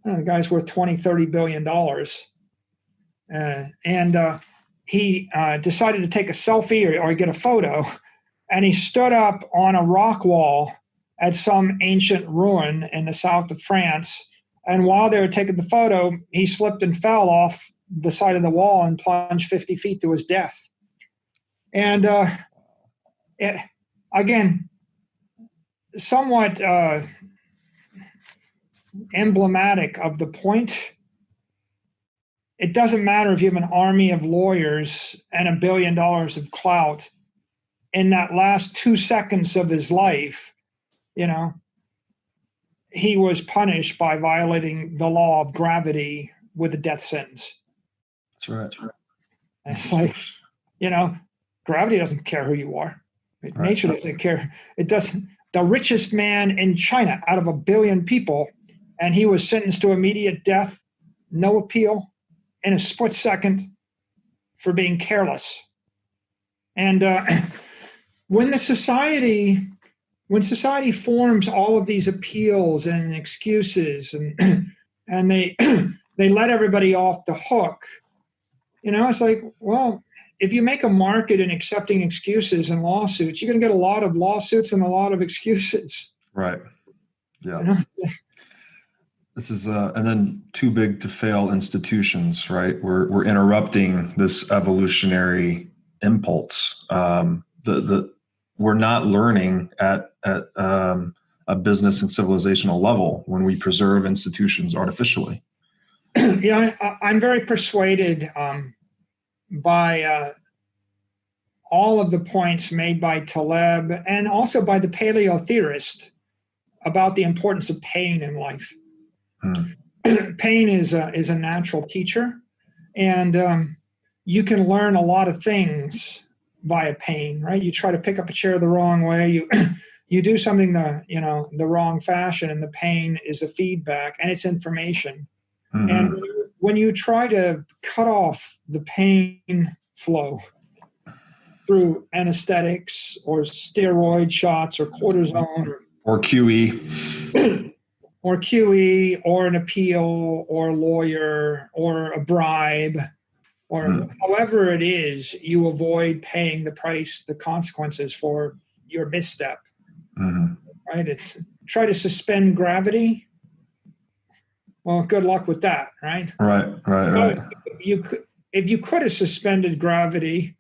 Speaker 1: The guy's worth $20-30 billion. And he decided to take a selfie or get a photo, and he stood up on a rock wall at some ancient ruin in the south of France. And while they were taking the photo, he slipped and fell off the side of the wall and plunged 50 feet to his death. And again, somewhat emblematic of the point. It doesn't matter if you have an army of lawyers and $1 billion of clout. In that last 2 seconds of his life, he was punished by violating the law of gravity with a death sentence.
Speaker 3: That's right.
Speaker 1: It's like, gravity doesn't care who you are. Nature doesn't care. It doesn't. The richest man in China out of 1 billion people, and he was sentenced to immediate death, no appeal, in a split second for being careless. And when society forms all of these appeals and excuses, and they let everybody off the hook, it's like, well, if you make a market in accepting excuses and lawsuits, you're going to get a lot of lawsuits and a lot of excuses.
Speaker 3: Right. Yeah. This is and then too big to fail institutions, right? We're interrupting this evolutionary impulse. We're not learning at a business and civilizational level when we preserve institutions artificially.
Speaker 1: I'm very persuaded by all of the points made by Taleb and also by the paleo theorist about the importance of pain in life. Pain is a natural teacher, and you can learn a lot of things via pain, right? You try to pick up a chair the wrong way, you do something the wrong fashion, and the pain is a feedback and it's information. Mm-hmm. And when you try to cut off the pain flow through anesthetics or steroid shots or cortisone
Speaker 3: or QE
Speaker 1: or QE or an appeal or a lawyer or a bribe or however it is, you avoid paying the price, the consequences for your misstep. Mm-hmm. Right? It's try to suspend gravity. Well, good luck with that, right?
Speaker 3: Right.
Speaker 1: If you could have suspended gravity,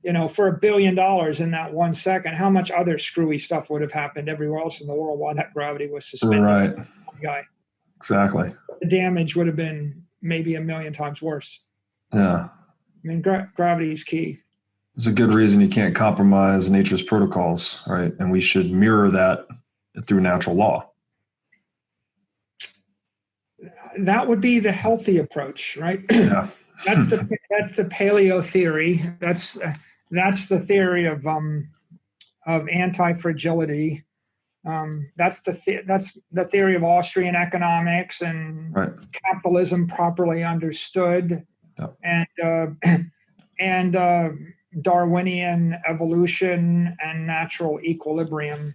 Speaker 1: for $1 billion in that 1 second, how much other screwy stuff would have happened everywhere else in the world while that gravity was suspended?
Speaker 3: Right.
Speaker 1: Guy.
Speaker 3: Exactly.
Speaker 1: The damage would have been maybe a million times worse.
Speaker 3: Yeah.
Speaker 1: I mean, gravity is key.
Speaker 3: It's a good reason you can't compromise nature's protocols, right? And we should mirror that through natural law.
Speaker 1: That would be the healthy approach, right?
Speaker 3: Yeah.
Speaker 1: That's the paleo theory. That's the theory of anti-fragility. That's the theory of Austrian economics and
Speaker 3: Right.
Speaker 1: capitalism properly understood,
Speaker 3: Yep.
Speaker 1: and Darwinian evolution and natural equilibrium.